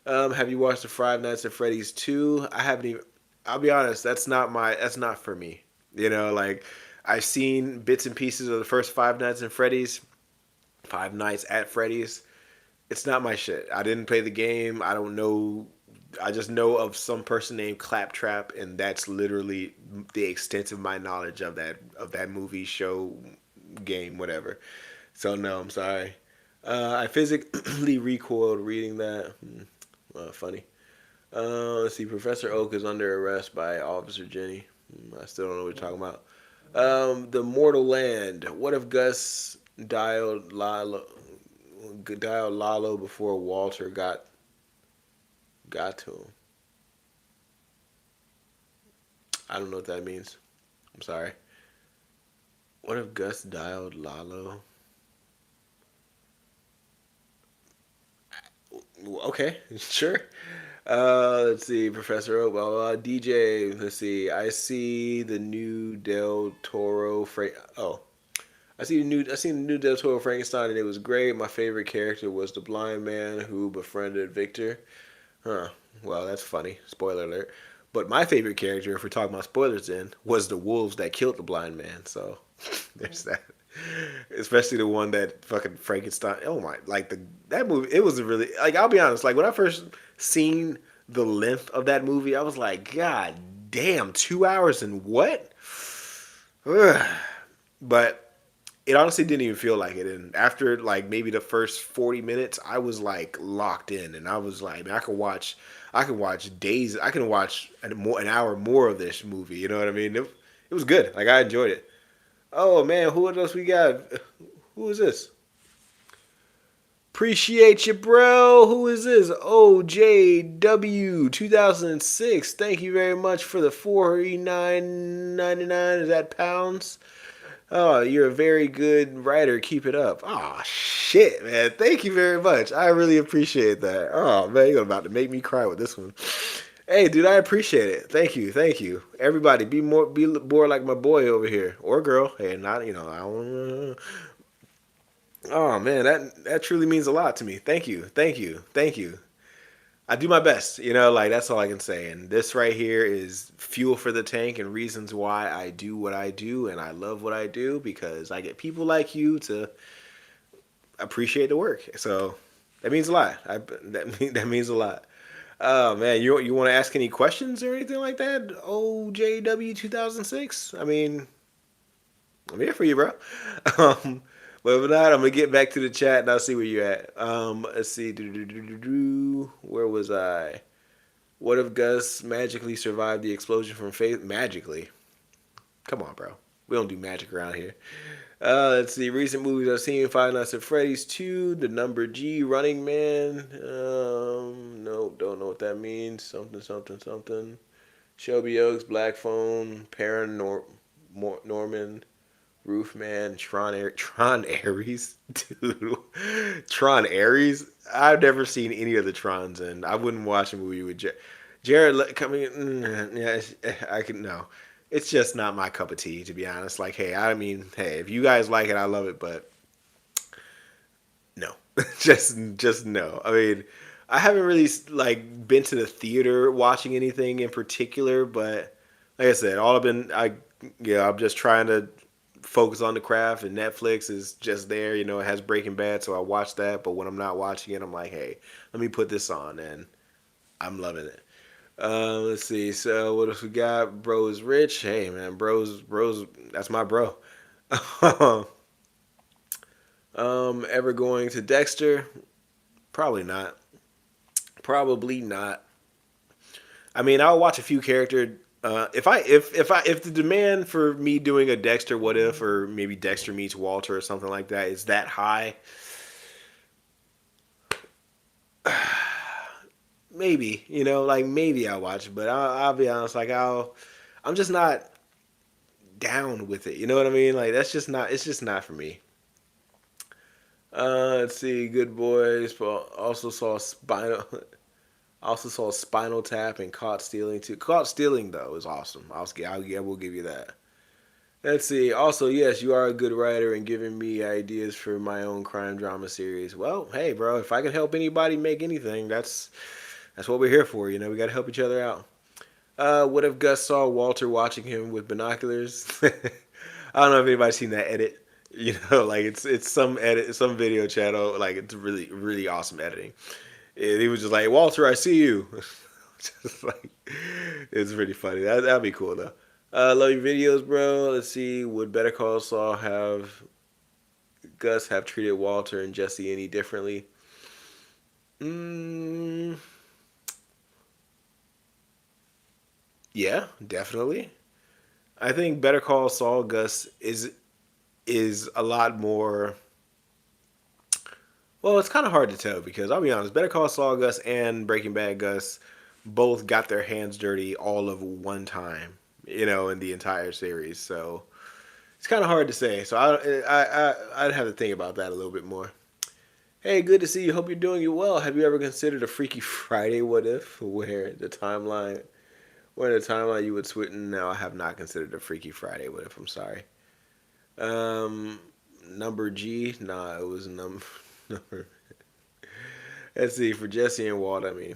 Have you watched the Five Nights at Freddy's 2? I haven't even. I'll be honest. That's not for me. Like I've seen bits and pieces of the first Five Nights at Freddy's. It's not my shit. I didn't play the game. I don't know. I just know of some person named Claptrap, and that's literally the extent of my knowledge of that movie, show, game, whatever. So no, I'm sorry. I physically recoiled reading that. Funny. Let's see. Professor Oak is under arrest by Officer Jenny. I still don't know what you're talking about. The Mortal Land. What if Gus dialed Lalo before Walter got to him? I don't know what that means. I'm sorry. What if Gus dialed Lalo? Okay, sure. Let's see, Professor Oak, blah, blah, blah. DJ, let's see. I see the new Del Toro. Oh, I seen the new Del Toro Frankenstein, and it was great. My favorite character was the blind man who befriended Victor. Huh. Well, that's funny. Spoiler alert. But my favorite character, if we're talking about spoilers, then was the wolves that killed the blind man. So there's that. Especially the one that fucking Frankenstein. Oh my! Like that movie. It was really like. I'll be honest. Like when I first seen the length of that movie, I was like, God damn, 2 hours and what? Ugh. But it honestly didn't even feel like it. And after like maybe the first 40 minutes, I was like locked in, and I was like, man, I could watch days. I can watch an hour more of this movie. You know what I mean? It was good. Like I enjoyed it. Oh man, who else we got? Who is this? Appreciate you, bro. Who is this? OJW 2006. Thank you very much for the 49.99. Is that pounds? Oh, you're a very good writer. Keep it up. Oh shit, man. Thank you very much. I really appreciate that. Oh man, you're about to make me cry with this one. Hey, dude, I appreciate it. Thank you, thank you. Everybody, be more like my boy over here or girl. Hey, not I don't. Oh man, that truly means a lot to me. Thank you, thank you, thank you. I do my best, like that's all I can say. And this right here is fuel for the tank and reasons why I do what I do, and I love what I do because I get people like you to appreciate the work. So that means a lot. That means a lot. Oh man, you want to ask any questions or anything like that? OJW 2006. I mean, I'm here for you, bro. Um, but if not, I'm gonna get back to the chat and I'll see where you're at. Let's see. Where was I? What if Gus magically survived the explosion from Faith? Magically? Come on, bro. We don't do magic around here. Let's see. Recent movies I've seen: Five Nights at Freddy's 2, The Number G, Running Man. No, don't know what that means. Something, something, something. Shelby Oaks, Black Phone, Paranorman. Roofman, Tron Ares, dude, Tron Ares. I've never seen any of the Trons, and I wouldn't watch a movie with Jared coming. Yeah, I can no. It's just not my cup of tea, to be honest. Like, hey, I mean, hey, if you guys like it, I love it, but no, just no. I mean, I haven't really like been to the theater watching anything in particular, but like I said, all I've been I'm just trying to focus on the craft, and Netflix is just there. You know, it has Breaking Bad, so I watch that. But when I'm not watching it, I'm like, hey, let me put this on, and I'm loving it. Let's see. So what else we got? Bro is rich. Hey man, bros. That's my bro. Ever going to Dexter? Probably not. Probably not. I mean, I'll watch a few character. If the demand for me doing a Dexter What If or maybe Dexter meets Walter or something like that is that high, maybe like maybe I'll watch it. But I'll be honest, like I'm just not down with it. You know what I mean? Like that's just not. It's just not for me. Let's see. Good Boys. Also saw Spinal. Also saw Spinal Tap and Caught Stealing too. Caught Stealing though is awesome. I will give you that. Let's see. Also, yes, you are a good writer and giving me ideas for my own crime drama series. Well, hey, bro, if I can help anybody make anything, that's what we're here for. You know, we got to help each other out. What if Gus saw Walter watching him with binoculars? I don't know if anybody's seen that edit. You know, like it's some edit, some video channel. Like it's really awesome editing. And he was just like, Walter, I see you. Just like it's pretty funny. That'd be cool though. Love your videos, bro. Let's see. Would Better Call Saul have Gus have treated Walter and Jesse any differently? Mm, yeah, definitely. I think Better Call Saul Gus is a lot more. Well, it's kind of hard to tell because I'll be honest. Better Call Saul Gus and Breaking Bad Gus both got their hands dirty all of one time. In the entire series. So it's kind of hard to say. So I'd have to think about that a little bit more. Hey, good to see you. Hope you're doing well. Have you ever considered a Freaky Friday what if where the timeline you would switch? No, I have not considered a Freaky Friday what if. I'm sorry. Um, number G. Nah, it was number. Let's see for Jesse and Walt. I mean,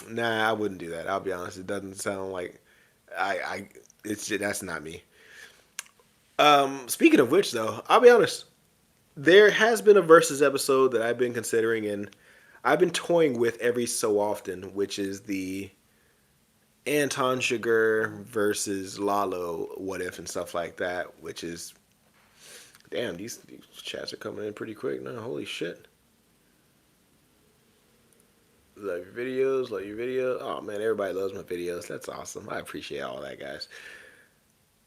nah, I wouldn't do that. I'll be honest. It doesn't sound like I. That's not me. Speaking of which, though, I'll be honest. There has been a versus episode that I've been considering, and I've been toying with every so often, which is the Anton Sugar versus Lalo what if and stuff like that. Which is damn, these chats are coming in pretty quick now. Holy shit! Love your videos, love your videos. Oh man, everybody loves my videos. That's awesome. I appreciate all that, guys.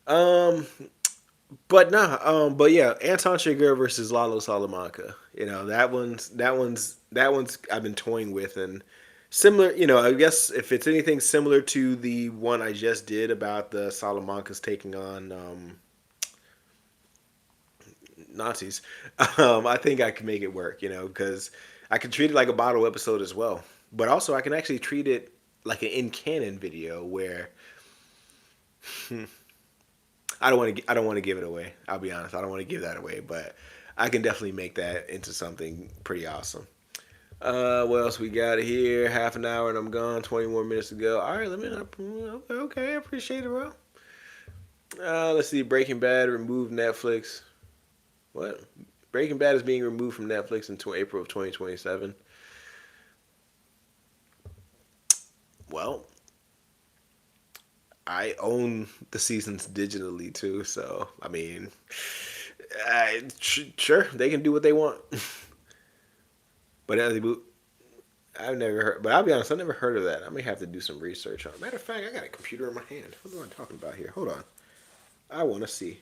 Um, But nah, but yeah, Anton Chigurh versus Lalo Salamanca. That one's I've been toying with and similar. I guess if it's anything similar to the one I just did about the Salamancas taking on Nazis, I think I can make it work. Because I can treat it like a bottle episode as well, but also I can actually treat it like an in canon video where I don't want to give it away. I'll be honest. I don't want to give that away, but I can definitely make that into something pretty awesome. What else we got here? Half an hour and I'm gone. 20 more minutes to go. All right, let me. Okay, I appreciate it, bro. Let's see. Breaking Bad removed Netflix. What? Breaking Bad is being removed from Netflix until April of 2027. Well, I own the seasons digitally too, so I mean, sure they can do what they want. But I've never heard. But I'll be honest, I never heard of that. I may have to do some research on it. Matter of fact, I got a computer in my hand. What am I talking about here? Hold on. I want to see.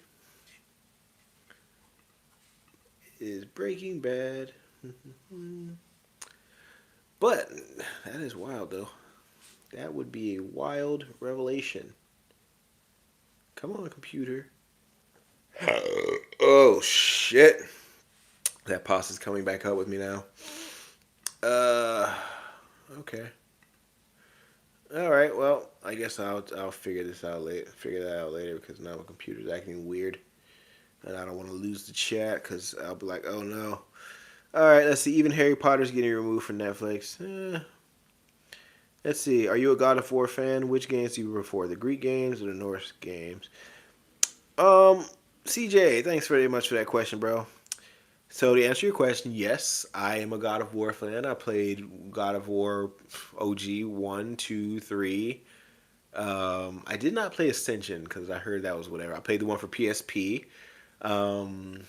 Is Breaking Bad? But that is wild, though. That would be a wild revelation. Come on, computer. Oh shit! That pasta's coming back up with me now. Uh, okay. All right. Well, I guess I'll figure this out later. Figure that out later because now my computer's acting weird, and I don't want to lose the chat because I'll be like, oh no. All right. Let's see. Even Harry Potter's getting removed from Netflix. Let's see. Are you a God of War fan? Which games do you prefer, the Greek games or the Norse games? Um, CJ, thanks very much for that question, bro. So to answer your question, yes, I am a God of War fan. I played God of War OG 1, 2, 3. I did not play Ascension because I heard that was whatever. I played the one for PSP. Um,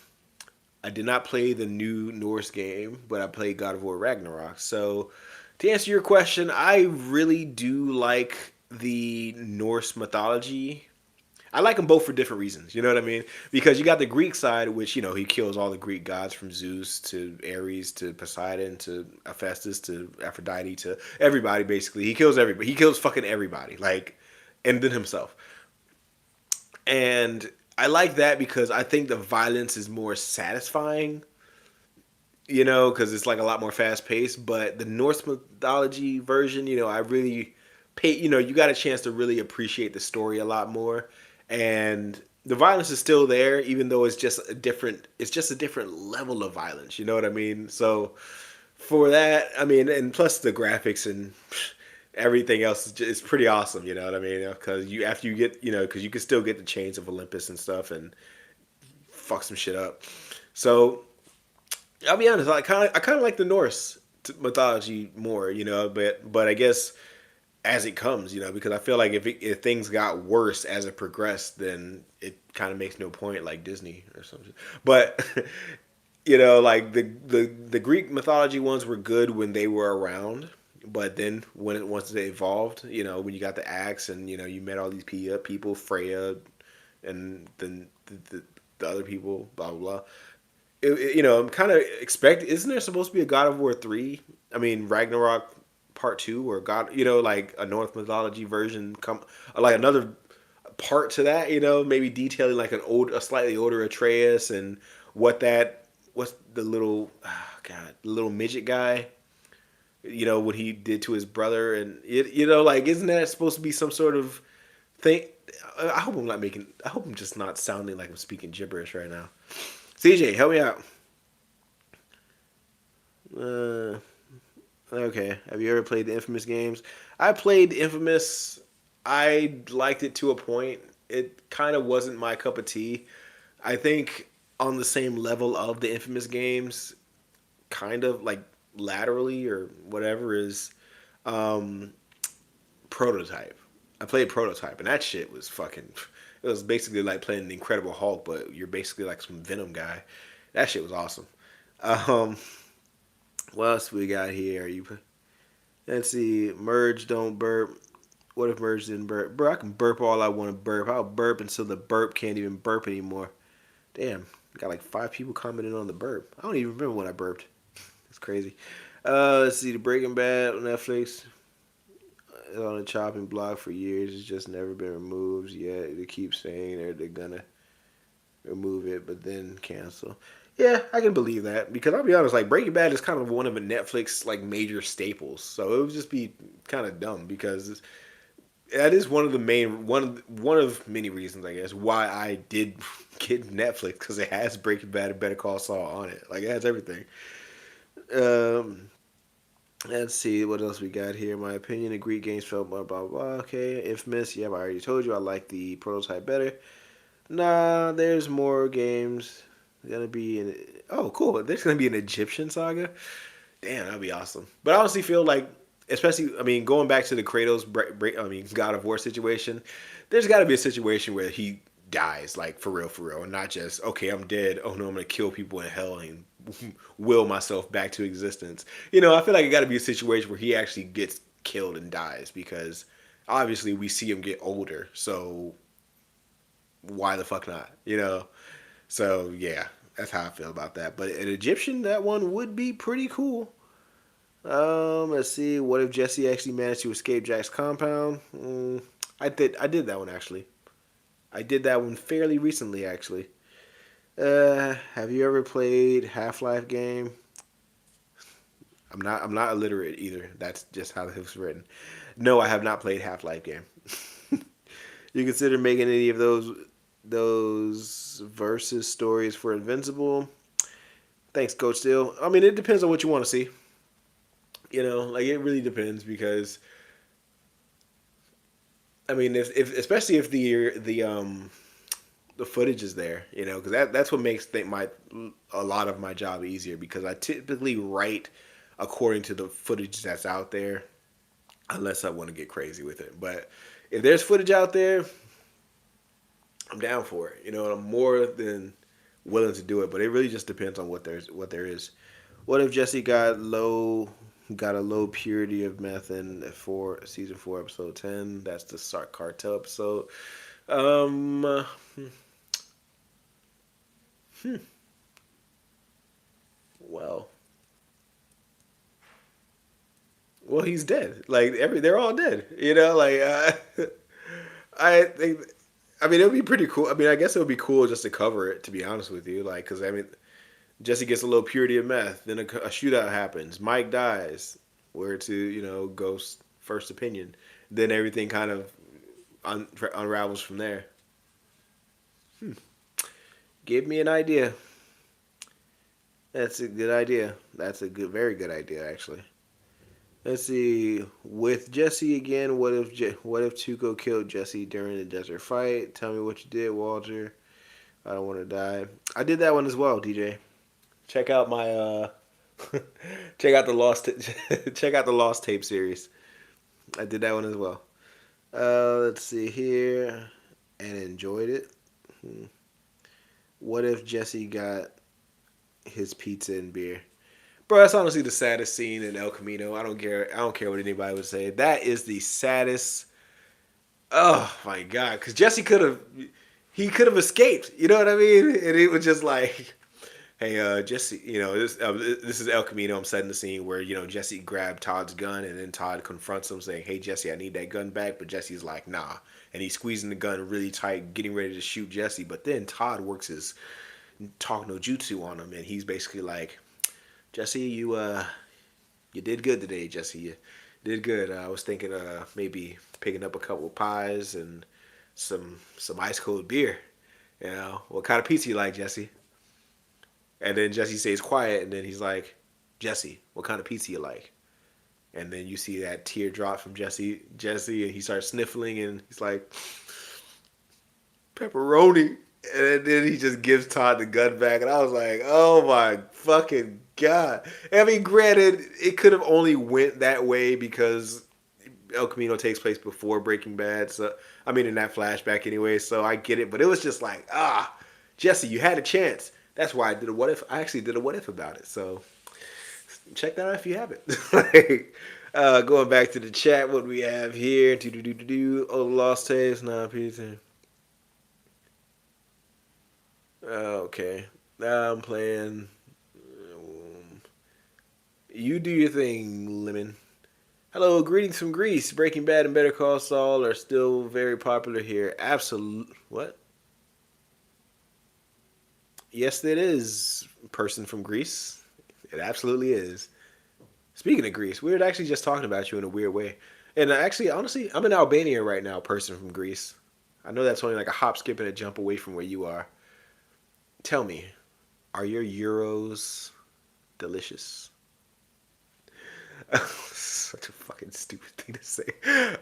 I did not play the new Norse game, but I played God of War Ragnarok. So to answer your question, I really do like the Norse mythology. I like them both for different reasons. You know what I mean? Because you got the Greek side, which he kills all the Greek gods from Zeus to Ares to Poseidon to Hephaestus to Aphrodite to everybody. Basically, he kills everybody. He kills fucking everybody. Like, and then himself. And I like that because I think the violence is more satisfying. Because it's like a lot more fast paced. But the Norse mythology version, I really pay. You got a chance to really appreciate the story a lot more, and the violence is still there, even though it's just a different. It's just a different level of violence. You know what I mean? So for that, I mean, and plus the graphics and everything else is just, it's pretty awesome. You know what I mean? Because you after you get because you can still get the chains of Olympus and stuff and fuck some shit up. So I'll be honest. I kind of like the Norse mythology more, but I guess as it comes, because I feel like if things got worse as it progressed, then it kind of makes no point, like Disney or something. But like the Greek mythology ones were good when they were around, but then once they evolved, when you got the axe and you met all these people, Freya, and then the other people, blah blah blah. I'm kind of expect. Isn't there supposed to be a God of War 3? I mean Ragnarok Part 2 or God, like a North mythology version, come like another part to that. Maybe detailing like a slightly older Atreus and what's the little God, the little midget guy. What he did to his brother, and like, isn't that supposed to be some sort of thing? I hope I'm not making. I hope I'm just not sounding like I'm speaking gibberish right now. CJ, help me out. Uh, okay. Have you ever played the Infamous games? I played Infamous. I liked it to a point. It kind of wasn't my cup of tea. I think on the same level of the Infamous games, kind of like laterally or whatever is um, Prototype. I played Prototype, and that shit was fucking. It was basically like playing the Incredible Hulk, but you're basically like some Venom guy. That shit was awesome. Um, what else we got here? Let's see. Merge don't burp. What if Merge didn't burp? Bro, I can burp all I want to burp. I'll burp until the burp can't even burp anymore. Damn, got like 5 people commenting on the burp. I don't even remember when I burped. It's crazy. Let's see. The Breaking Bad on Netflix. It's on the chopping block for years. It's just never been removed yet. They keep saying they're gonna remove it, but then cancel. Yeah, I can believe that because I'll be honest, like Breaking Bad is kind of one of the Netflix like major staples, so it would just be kind of dumb because that is one of the main one of many reasons I guess why I did get Netflix because it has Breaking Bad and Better Call Saul on it. Like it has everything. Um, let's see what else we got here. My opinion: the Greek games felt blah blah blah. Okay, Infamous. Yeah, I already told you I like the Prototype better. Nah, there's more games. Gonna be an oh cool. There's gonna be an Egyptian saga. Damn, that'd be awesome. But I honestly feel like, especially, I mean, going back to the Kratos, God of War situation, there's got to be a situation where he dies, like for real, and not just okay, I'm dead. Oh no, I'm gonna kill people in hell and will myself back to existence. I feel like it got to be a situation where he actually gets killed and dies because obviously we see him get older, so why the fuck not? So yeah, that's how I feel about that. But an Egyptian, that one would be pretty cool. Let's see. What if Jesse actually managed to escape Jack's compound? I did that one actually. I did that one fairly recently actually. Have you ever played Half-Life game? I'm not illiterate either. That's just how it was written. No, I have not played Half-Life game. You consider making any of those versus stories for Invincible? Thanks, Coach Steele. I mean, it depends on what you want to see. Like it really depends because I mean, if especially if the footage is there, because that's what makes a lot of my job easier because I typically write according to the footage that's out there, unless I want to get crazy with it. But if there's footage out there, I'm down for it. And I'm more than willing to do it. But it really just depends on what there is. What if Jesse got a low purity of meth in season 4 episode 10? That's the Sark Cartel episode. Um, hmm. Well, well, he's dead. Like they're all dead. Like I think. I mean, it would be pretty cool. I mean, I guess it would be cool just to cover it. To be honest with you, like, because I mean, Jesse gets a little purity of meth. Then a shootout happens. Mike dies. Where to Ghost first opinion. Then everything kind of unravels from there. Hmm. Give me an idea. That's a good idea. That's a very good idea, actually. Let's see. With Jesse again, what if Tuco killed Jesse during the desert fight? Tell me what you did, Walter. I don't want to die. I did that one as well, DJ. Check out my check out the check out the Lost Tape series. I did that one as well. Let's see here, and enjoyed it. What if Jesse got his pizza and beer? Bro, that's honestly the saddest scene in El Camino. I don't care. I don't care what anybody would say. That is the saddest. Oh my god! Because Jesse he could have escaped. You know what I mean? And it was just like, hey, Jesse. This is El Camino. I'm setting the scene where Jesse grabbed Todd's gun, and then Todd confronts him, saying, "Hey, Jesse, I need that gun back." But Jesse's like, "Nah," and he's squeezing the gun really tight, getting ready to shoot Jesse. But then Todd works his talk no jutsu on him, and he's basically like, Jesse, you did good today, Jesse. You did good. I was thinking maybe picking up a couple of pies and some ice cold beer. What kind of pizza you like, Jesse? And then Jesse stays quiet, and then he's like, Jesse, what kind of pizza you like? And then you see that tear drop from Jesse, and he starts sniffling, and he's like, pepperoni. And then he just gives Todd the gun back, and I was like, "Oh my fucking god!" I mean, granted, it could have only went that way because El Camino takes place before Breaking Bad. So, I mean, in that flashback anyway. So I get it, but it was just like, Jesse, you had a chance. That's why I did a what if. I actually did a what if about it. So check that out if you haven't. Going back to the chat, what we have here? Oh, Lost Tapes, nah, pizza. Okay. Now I'm playing. You do your thing, Lemon. Hello, greetings from Greece. Breaking Bad and Better Call Saul are still very popular here. Absolute. What? Yes, it is. Person from Greece. It absolutely is. Speaking of Greece, we were actually just talking about you in a weird way. And actually, honestly, I'm in Albania right now, person from Greece. I know that's only like a hop, skip, and a jump away from where you are. Tell me, are your euros delicious? Such a fucking stupid thing to say.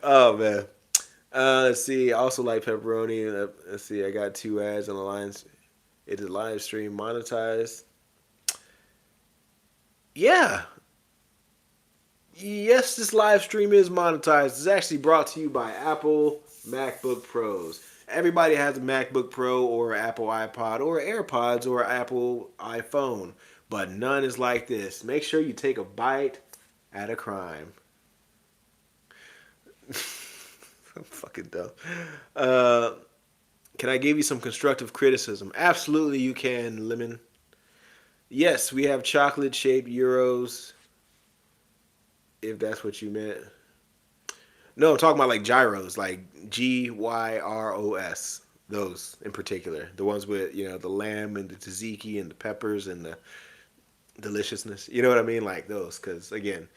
Oh man. Let's see. I also like pepperoni. Let's see. I got 2 ads on the lines. Is it live stream monetized? Yeah. Yes, this live stream is monetized. It's actually brought to you by Apple MacBook Pros. Everybody has a MacBook Pro or Apple iPod or AirPods or Apple iPhone, but none is like this. Make sure you take a bite at a crime. I'm fucking dumb. Uh, can I give you some constructive criticism? Absolutely, you can, Lemon. Yes, we have chocolate shaped euros, if that's what you meant. No, I'm talking about like gyros, like Gyros. Those in particular, the ones with the lamb and the tzatziki and the peppers and the deliciousness. You know what I mean? Like those, because again,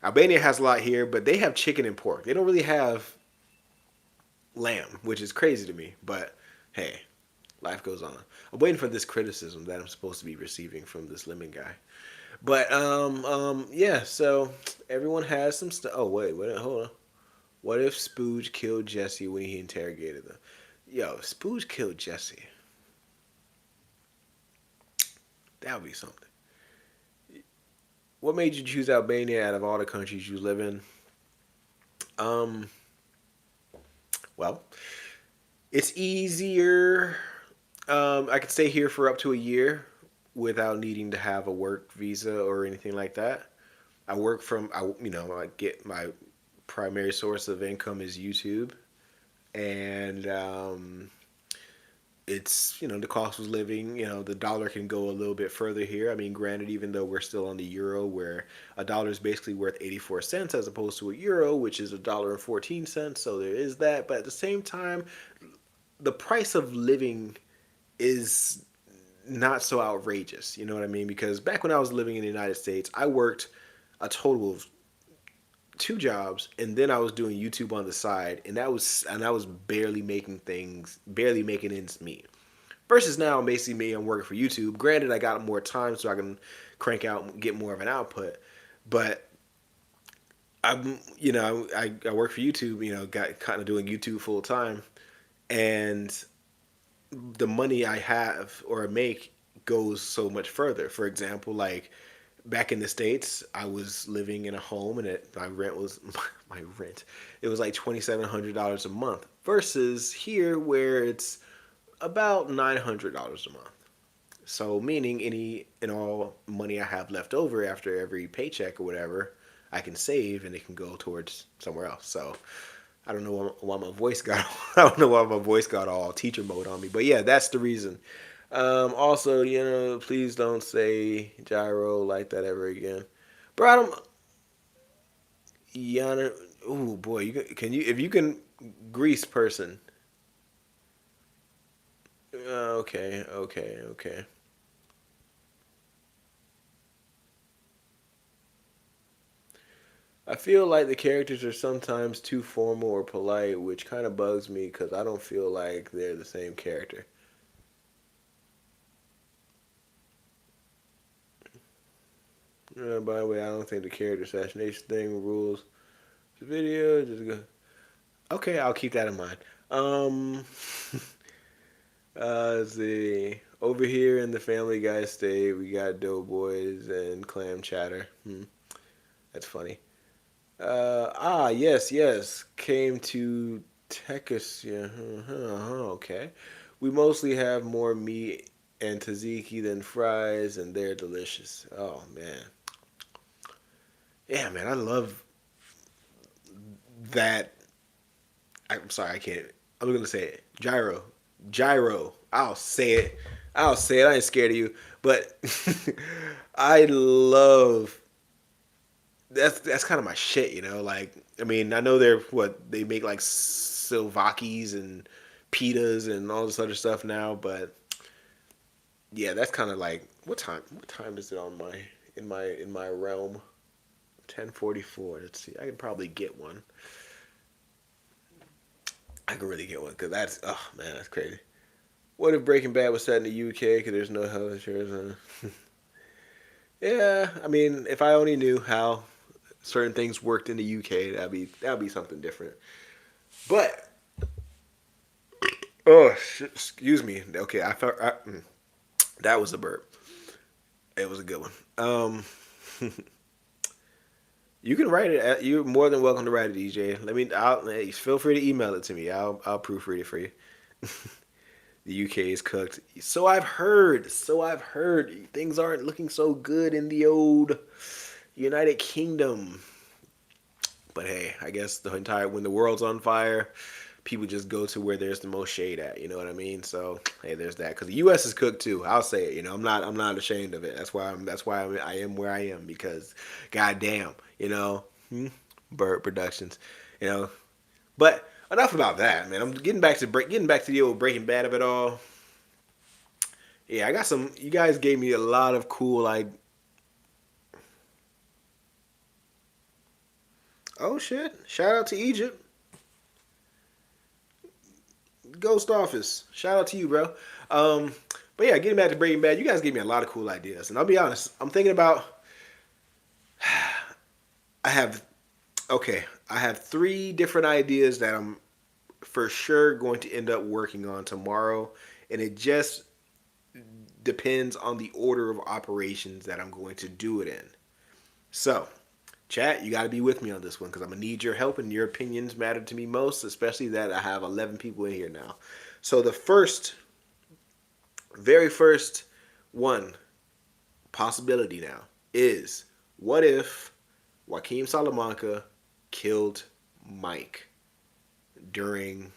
Albania has a lot here, but they have chicken and pork. They don't really have lamb, which is crazy to me. But hey, life goes on. I'm waiting for this criticism that I'm supposed to be receiving from this lemon guy. But yeah. So everyone has some stuff. Oh wait, hold on. What if Spooge killed Jesse when he interrogated them? Yo, if Spooge killed Jesse, that would be something. What made you choose Albania out of all the countries you live in? Um, well, it's easier. I could stay here for up to a year without needing to have a work visa or anything like that. I work from I get my primary source of income is YouTube, and it's the cost of living. The dollar can go a little bit further here. I mean, granted, even though we're still on the euro, where a dollar is basically worth 84 cents as opposed to a euro, which is $1.14. So there is that, but at the same time, the price of living is not so outrageous. You know what I mean? Because back when I was living in the United States, I worked a total of two jobs, and then I was doing YouTube on the side, and I was barely making ends meet. Versus now, basically me, I'm working for YouTube. Granted, I got more time, so I can crank out and get more of an output. But I work for YouTube. Got kind of doing YouTube full time, and the money I have or make goes so much further. For example, like back in the States, I was living in a home, and my rent was my rent. It was like $2,700 a month versus here where it's about $900 a month. So meaning any and all money I have left over after every paycheck or whatever, I can save and it can go towards somewhere else. So I don't know why my voice got I don't know why my voice got all teacher mode on me, but yeah, that's the reason. Also, please don't say gyro like that ever again, bro. I don't. Yana, oh boy, can you if you can grease person. Okay, okay, okay. I feel like the characters are sometimes too formal or polite, which kind of bugs me because I don't feel like they're the same character. By the way, I don't think the character assassination thing rules the video. Just go. Okay, I'll keep that in mind. Um, let's see. Over here in the Family Guy state, we got Doughboys and Clam Chatter. That's funny. Yes, yes. Came to Texas. Yeah, okay. We mostly have more meat and tzatziki than fries, and they're delicious. Oh man, yeah, man, I love that. I'm sorry, I can't. I'm gonna say it. Gyro, gyro. I'll say it. I'll say it. I ain't scared of you, but I love that's kind of my shit, Like, I mean, I know they make like Silvakis and pitas and all this other stuff now, but yeah, that's kind of like what time? What time is it on my realm? 10:44. Let's see. I can probably get one. I can really get one because that's oh man, that's crazy. What if Breaking Bad was set in the UK because there's no health insurance? Yeah, I mean, if I only knew how certain things worked in the UK, that'd be something different. But oh, shit, excuse me. Okay, that was a burp. It was a good one. You can write it. You're more than welcome to write it, DJ. Feel free to email it to me. I'll proofread it for you. The UK is cooked. So I've heard. So I've heard. Things aren't looking so good in the old United Kingdom. But hey, I guess when the world's on fire, people just go to where there's the most shade at. You know what I mean? So hey, there's that. Because the U.S. is cooked too. I'll say it. I'm not ashamed of it. I am where I am because, goddamn, Bird Productions, you know. But enough about that, man. I'm getting back to the old Breaking Bad of it all. Yeah, I got some. You guys gave me a lot of cool. Like, oh shit! Shout out to Egypt, Ghost Office. Shout out to you, bro. Um, but yeah, getting back to Breaking Bad, you guys gave me a lot of cool ideas, and I'll be honest. I'm thinking about. I have okay. I have three different ideas that I'm for sure going to end up working on tomorrow, and it just depends on the order of operations that I'm going to do it in. So, chat, you got to be with me on this one because I'm going to need your help and your opinions matter to me most, especially that I have 11 people in here now. So, the very first one possibility now is what if Joaquin Salamanca killed Mike during,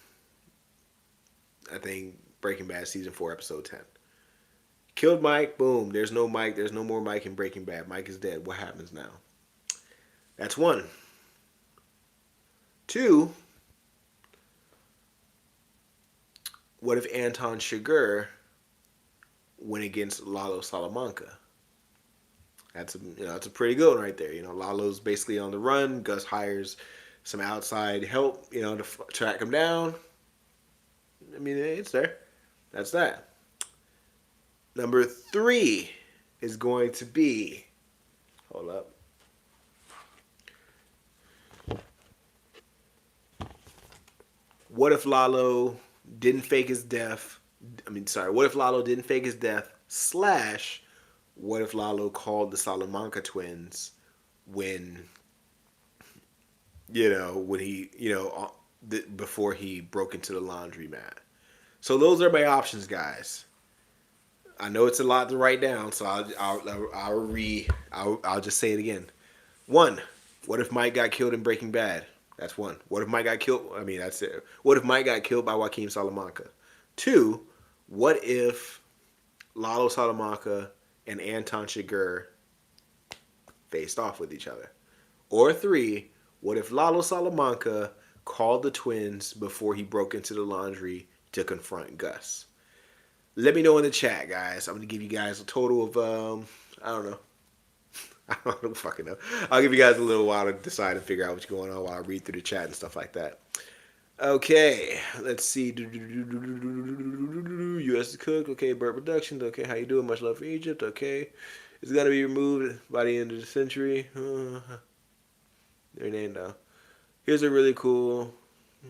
I think, Breaking Bad season 4, episode 10? Killed Mike, boom, there's no Mike, there's no more Mike in Breaking Bad. Mike is dead. What happens now? That's one. Two, what if Anton Chigurh went against Lalo Salamanca? That's a pretty good one right there. Lalo's basically on the run. Gus hires some outside help, to track him down. I mean, it's there. That's that. Number three is going to be, hold up. What if Lalo didn't fake his death? What if Lalo didn't fake his death? Slash, what if Lalo called the Salamanca twins when, when he, before he broke into the laundromat? So those are my options, guys. I know it's a lot to write down, so I'll just say it again. One, what if Mike got killed in Breaking Bad? That's one. What if Mike got killed? I mean, that's it. What if Mike got killed by Joaquin Salamanca? Two, what if Lalo Salamanca and Anton Chigurh faced off with each other? Or three, what if Lalo Salamanca called the twins before he broke into the laundry to confront Gus? Let me know in the chat, guys. I'm going to give you guys a total of, I don't know. I don't fucking know. I'll give you guys a little while to decide and figure out what's going on while I read through the chat and stuff like that. Okay, let's see. U.S. Cook. Okay, Bird Productions. Okay, how you doing? Much love for Egypt. Okay, it's gonna be removed by the end of the century. Their name now. Here's a really cool. I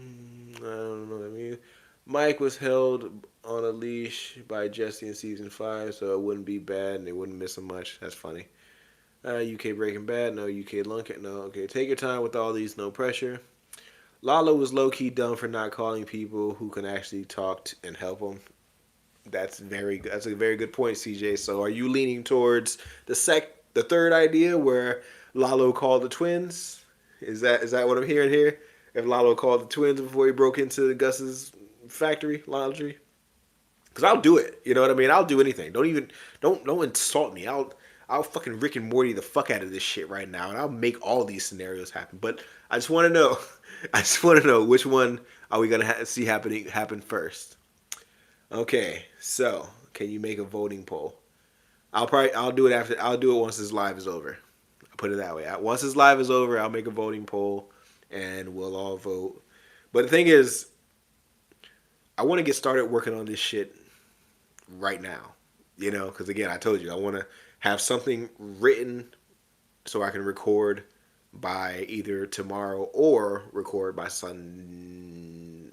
don't know what I mean. Mike was held on a leash by Jesse in season 5, so it wouldn't be bad and they wouldn't miss him much. That's funny. UK Breaking Bad, no. UK Lunkett, no. Okay, take your time with all these, no pressure. Lalo was low-key dumb for not calling people who can actually talk and help him. That's a very good point, CJ. So are you leaning towards the third idea where Lalo called the twins? Is that what I'm hearing here? If Lalo called the twins before he broke into Gus's factory laundry? Because I'll do it. You know what I mean? I'll do anything. Don't insult me. I'll fucking Rick and Morty the fuck out of this shit right now, and I'll make all these scenarios happen. But I just want to know. I just want to know which one are we gonna see happen first. Okay, so can you make a voting poll? I'll do it once this live is over. I'll put it that way. Once this live is over, I'll make a voting poll, and we'll all vote. But the thing is, I want to get started working on this shit right now. Because again, I told you I want to have something written so I can record by either tomorrow or record by Sunday.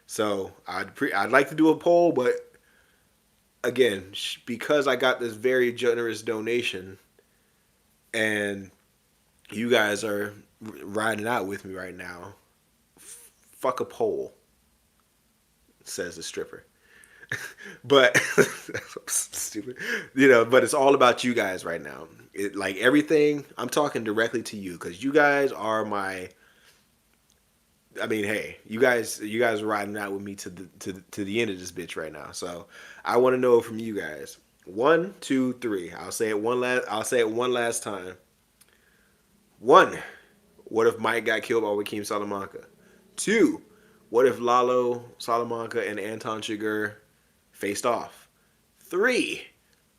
So I'd like to do a poll, but again, because I got this very generous donation and you guys are riding out with me right now, fuck a poll, says the stripper. But stupid, but it's all about you guys right now. Like everything, I'm talking directly to you because you guys are my. I mean, hey, you guys are riding out with me to the end of this bitch right now. So I want to know from you guys. 1, 2, 3. I'll say it one last time. 1. What if Mike got killed by Joaquin Salamanca? Two, what if Lalo, Salamanca, and Anton Chigurh faced off? Three,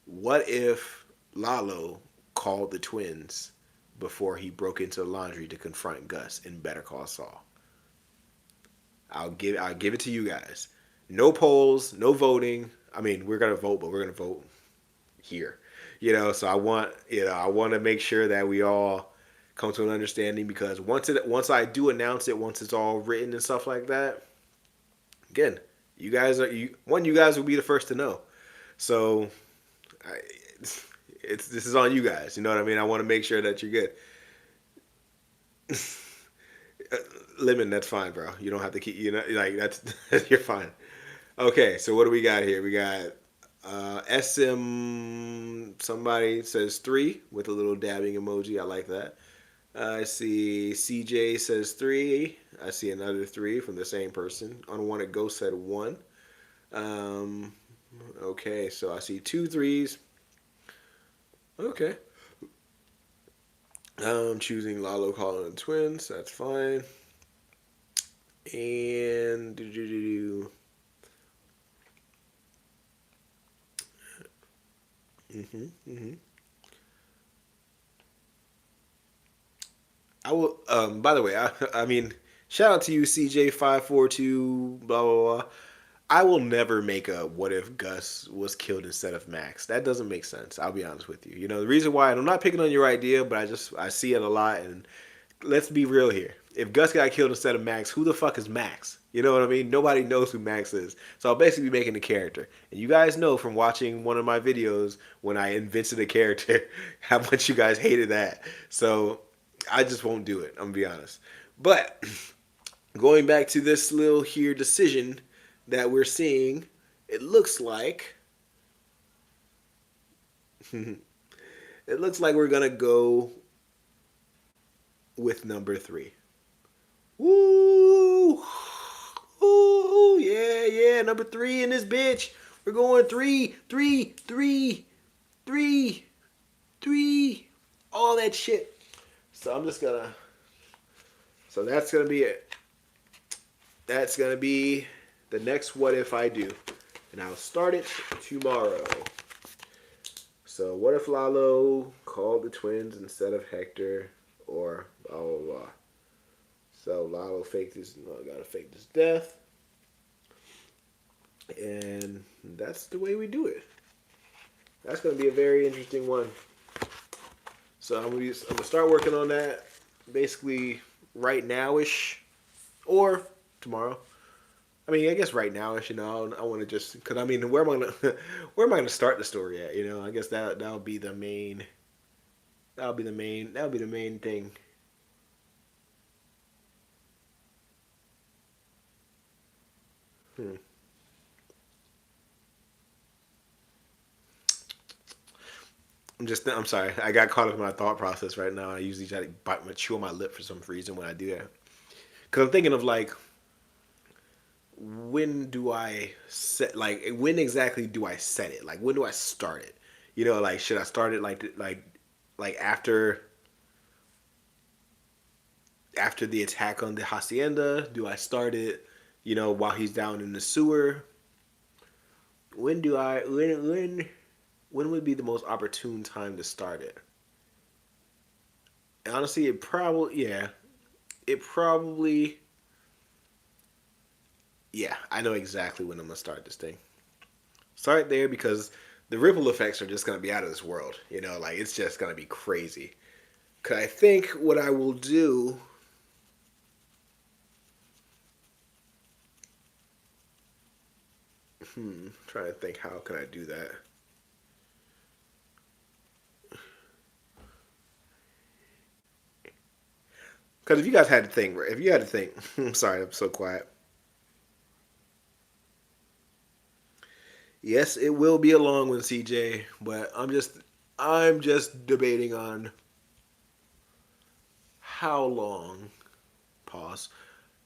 what if Lalo called the twins before he broke into the laundry to confront Gus in Better Call Saul? I'll give it to you guys. No polls, no voting. I mean, we're gonna vote, but we're gonna vote here. So I want to make sure that we all come to an understanding, because once I do announce it, once it's all written and stuff like that, again, you guys will be the first to know. So I, this is on you guys. You know what I mean? I want to make sure that you're good. Lemon, that's fine, bro. You don't have to keep. Like that's you're fine. Okay, so what do we got here? We got SM. Somebody says 3 with a little dabbing emoji. I like that. I see CJ says 3. I see another 3 from the same person. Unwanted Ghost said 1. Um, okay, so I see 2 threes. Okay. Choosing Lalo calling the twins. That's fine. And mm-hmm. I will. By the way, I mean, shout out to you, CJ542. Blah blah blah. I will never make a what if Gus was killed instead of Max. That doesn't make sense. I'll be honest with you. The reason why, and I'm not picking on your idea, but I see it a lot. And let's be real here. If Gus got killed instead of Max, who the fuck is Max? You know what I mean? Nobody knows who Max is. So I'll basically be making a character. And you guys know from watching one of my videos when I invented a character how much you guys hated that. So I just won't do it. I'm gonna be honest. But going back to this little here decision that we're seeing, it looks like we're gonna go with number 3. Woo! Ooh, yeah, yeah, number 3 in this bitch. We're going 3, 3, 3, 3, 3, all that shit. So I'm just gonna. So that's gonna be it. That's gonna be the next what if I do, and I'll start it tomorrow. So what if Lalo called the twins instead of Hector, or blah blah blah. So Lalo gotta fake his death, and that's the way we do it. That's gonna be a very interesting one. So I'm gonna start working on that basically right now-ish, or tomorrow. I mean, I guess right now-ish. I want to just because I mean, where am I gonna start the story at? I guess that'll be the main. That'll be the main thing. Hmm. I'm sorry. I got caught up in my thought process right now. I usually try to chew on my lip for some reason when I do that. Because I'm thinking of like, when exactly do I set it? Like, when do I start it? Like, should I start it like after the attack on the hacienda? Do I start it, while he's down in the sewer? When do I when would be the most opportune time to start it? And honestly, it probably yeah, I know exactly when I'm gonna start this thing. Start there because the ripple effects are just gonna be out of this world. Like it's just gonna be crazy. Cause I think what I will do. Trying to think how can I do that. Because if you had to think, I'm sorry, I'm so quiet. Yes, it will be a long one, CJ. But I'm just debating on how long. Pause.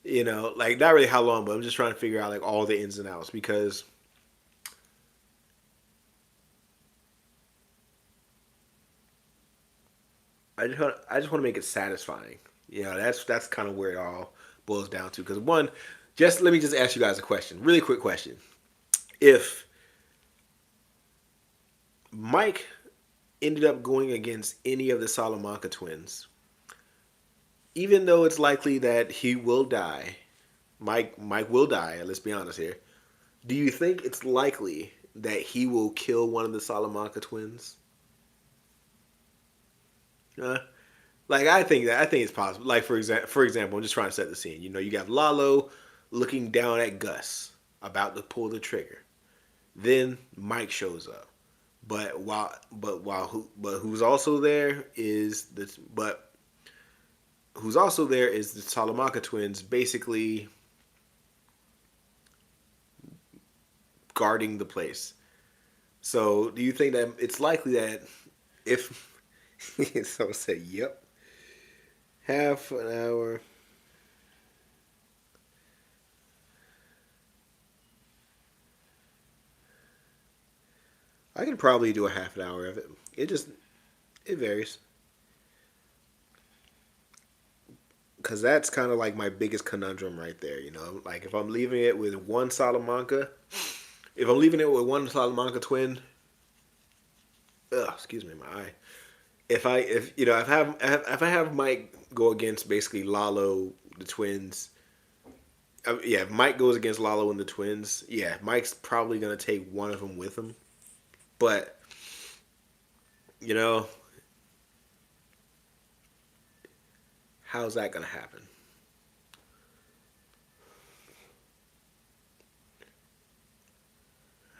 Like not really how long, but I'm just trying to figure out like all the ins and outs because I just want to make it satisfying. That's kind of where it all boils down to. Because one, just let me just ask you guys a question, really quick question. If Mike ended up going against any of the Salamanca twins, even though it's likely that he will die, Mike will die. Let's be honest here. Do you think it's likely that he will kill one of the Salamanca twins? Uh, I think it's possible. Like for example, I'm just trying to set the scene. You know, you got Lalo looking down at Gus, about to pull the trigger. Then Mike shows up. But who's also there is the Salamanca twins, basically guarding the place. So, do you think that it's likely that if someone said, "Yep, half an hour"? I could probably do a half an hour of it. It varies because that's kind of like my biggest conundrum right there. You know, like if I'm leaving it with one Salamanca, if I'm leaving it with one Salamanca twin, excuse me, my eye. If you know if I have Mike go against basically Lalo the twins, yeah, if Mike goes against Lalo and the twins, yeah, Mike's probably gonna take one of them with him. But you know, how's that gonna happen?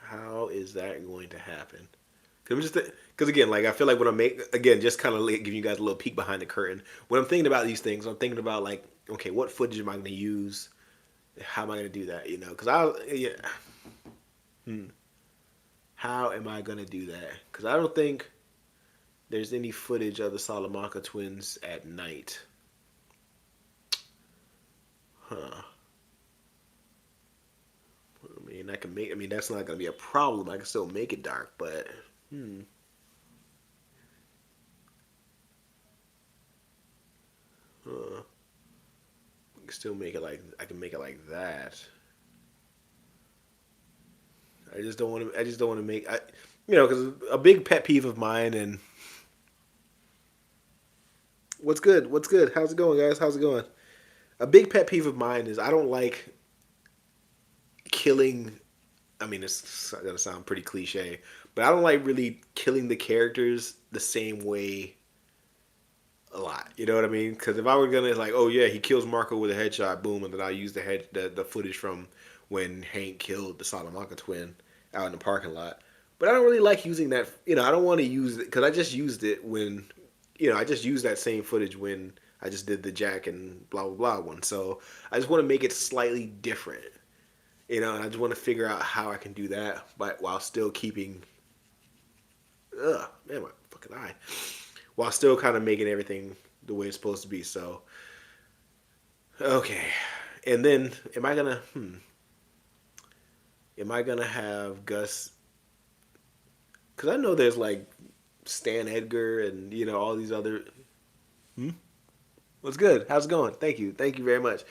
How is that going to happen? Because again, like I feel like when I make again, just kind of like giving you guys a little peek behind the curtain. When I'm thinking about these things, I'm thinking about like, okay, what footage am I going to use? How am I going to do that? You know, because yeah, hmm, how am I going to do that? Because I don't think there's any footage of the Salamanca twins at night. Huh. I mean, I can make. I mean, that's not going to be a problem. I can still make it dark, but hmm. Huh. I can still make it like I can make it like that. I just don't want to. I just don't want to make. You know, because a big pet peeve of mine. And what's good? What's good? How's it going, guys? How's it going? A big pet peeve of mine is I don't like killing. I mean, it's gonna sound pretty cliche, but I don't like really killing the characters the same way a lot. You know what I mean? Because if I were gonna like, oh yeah, he kills Marco with a headshot, boom, and then I use the footage from when Hank killed the Salamanca twin out in the parking lot. But I don't really like using that. You know, I don't want to use it because I just used it when, you know, I just used that same footage when I just did the Jack and blah blah blah one. So I just want to make it slightly different. You know, and I just want to figure out how I can do that, but while still keeping, man, my fucking eye, while still kind of making everything the way it's supposed to be. So, okay, and then am I gonna have Gus? Because I know there's like Stan Edgar and you know all these other. Hmm? What's good? How's it going? Thank you very much.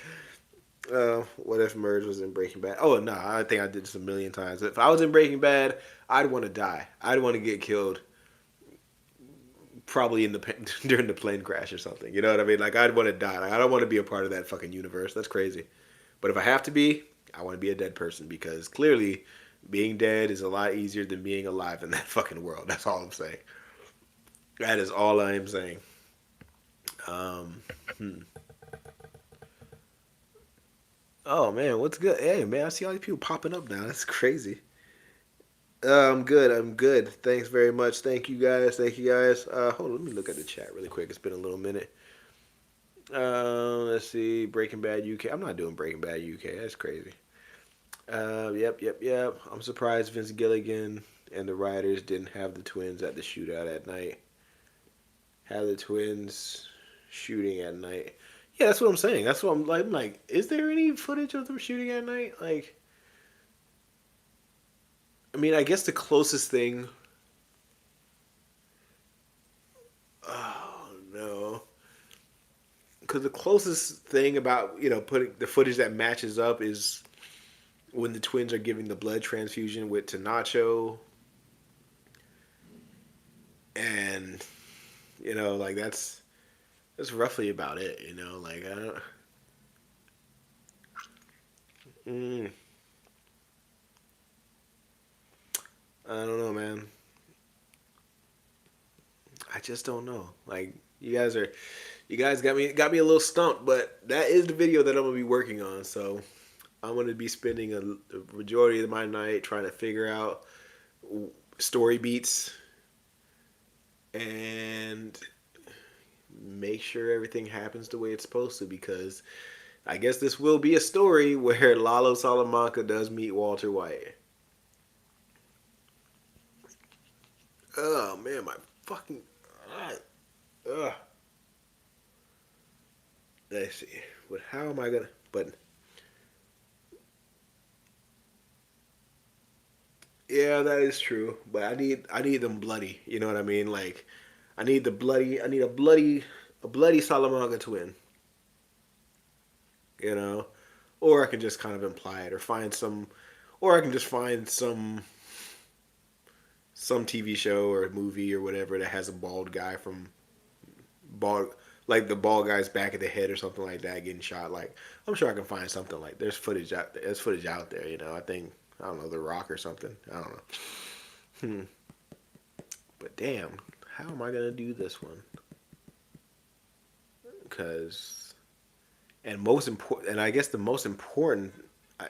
What if Merge was in Breaking Bad? Oh no, I think I did this a million times. If I was in Breaking Bad, I'd want to die. I'd want to get killed, probably in the during the plane crash or something. You know what I mean? Like I'd want to die. Like, I don't want to be a part of that fucking universe. That's crazy. But if I have to be, I want to be a dead person because clearly, being dead is a lot easier than being alive in that fucking world. That's all I'm saying. That is all I am saying. Um, hmm. Oh man, what's good? Hey man, I see all these people popping up now. That's crazy. I'm good. I'm good. Thanks very much. Thank you guys. Thank you guys. Hold on. Let me look at the chat really quick. It's been a little minute. Let's see. Breaking Bad UK. I'm not doing Breaking Bad UK. That's crazy. Yep. I'm surprised Vince Gilligan and the writers didn't have the twins at the shootout at night. Have the twins shooting at night. Yeah, that's what I'm saying. That's what I'm like, is there any footage of them shooting at night? Like, I mean, I guess the closest thing. Oh no. because the closest thing about putting the footage that matches up is when the twins are giving the blood transfusion with Tanacho, and like that's roughly about it. Like mm, I don't know, man. I just don't know. Like you guys got me a little stumped, but that is the video that I'm gonna be working on. So I'm gonna be spending a majority of my night trying to figure out story beats and make sure everything happens the way it's supposed to, because I guess this will be a story where Lalo Salamanca does meet Walter White. Oh man, my fucking ugh. Let's see. But how am I gonna? But yeah, that is true. But I need them bloody. You know what I mean? Like I need the bloody. I need a bloody Salamanca twin. You know, or I can just kind of imply it, or find some, or I can just find some TV show or movie or whatever that has a bald guy from bald like the bald guy's back of the head or something like that getting shot. Like I'm sure I can find something like there's footage out there. There's footage out there. I think I don't know The Rock or something. I don't know. Hmm. But damn, how am I gonna do this one? Because most important, and I guess the most important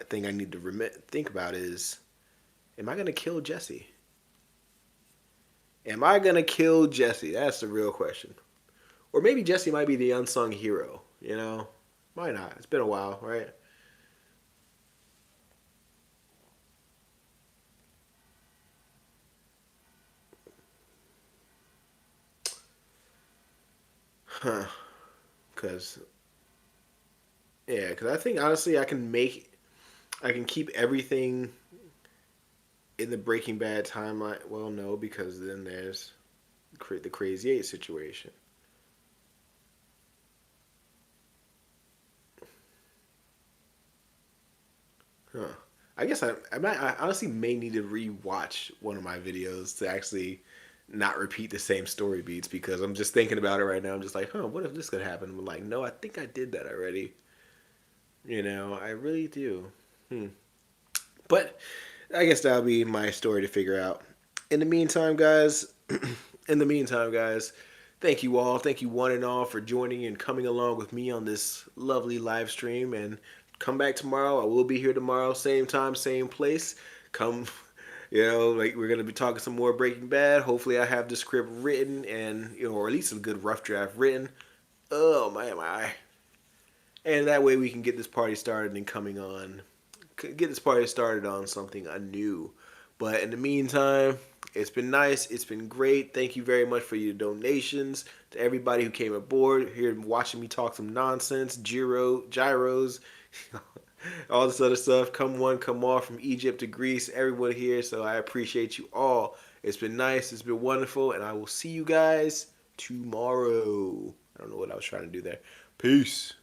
thing I need to think about is, am I gonna kill Jesse? Am I gonna kill Jesse? That's the real question. Or maybe Jesse might be the unsung hero. Why not? It's been a while, right? Huh? Because yeah, because I think honestly I can keep everything in the Breaking Bad timeline. Well, no, because then there's the Crazy Eight situation. Huh. I guess I honestly may need to rewatch one of my videos to actually not repeat the same story beats, because I'm just thinking about it right now. I'm just like, huh, what if this could happen? I'm like, no, I think I did that already. I really do. Hmm. But I guess that'll be my story to figure out. In the meantime, guys, in the meantime, guys, thank you all. Thank you one and all for joining and coming along with me on this lovely live stream. And come back tomorrow. I will be here tomorrow, same time, same place. Come, like we're gonna be talking some more Breaking Bad. Hopefully, I have the script written and or at least a good rough draft written. Oh my. And that way we can get this party started and coming on, get this party started on something anew. But in the meantime, it's been nice. It's been great. Thank you very much for your donations, to everybody who came aboard here watching me talk some nonsense, gyros, all this other stuff. Come one, come all, from Egypt to Greece, everyone here. So I appreciate you all. It's been nice. It's been wonderful. And I will see you guys tomorrow. I don't know what I was trying to do there. Peace.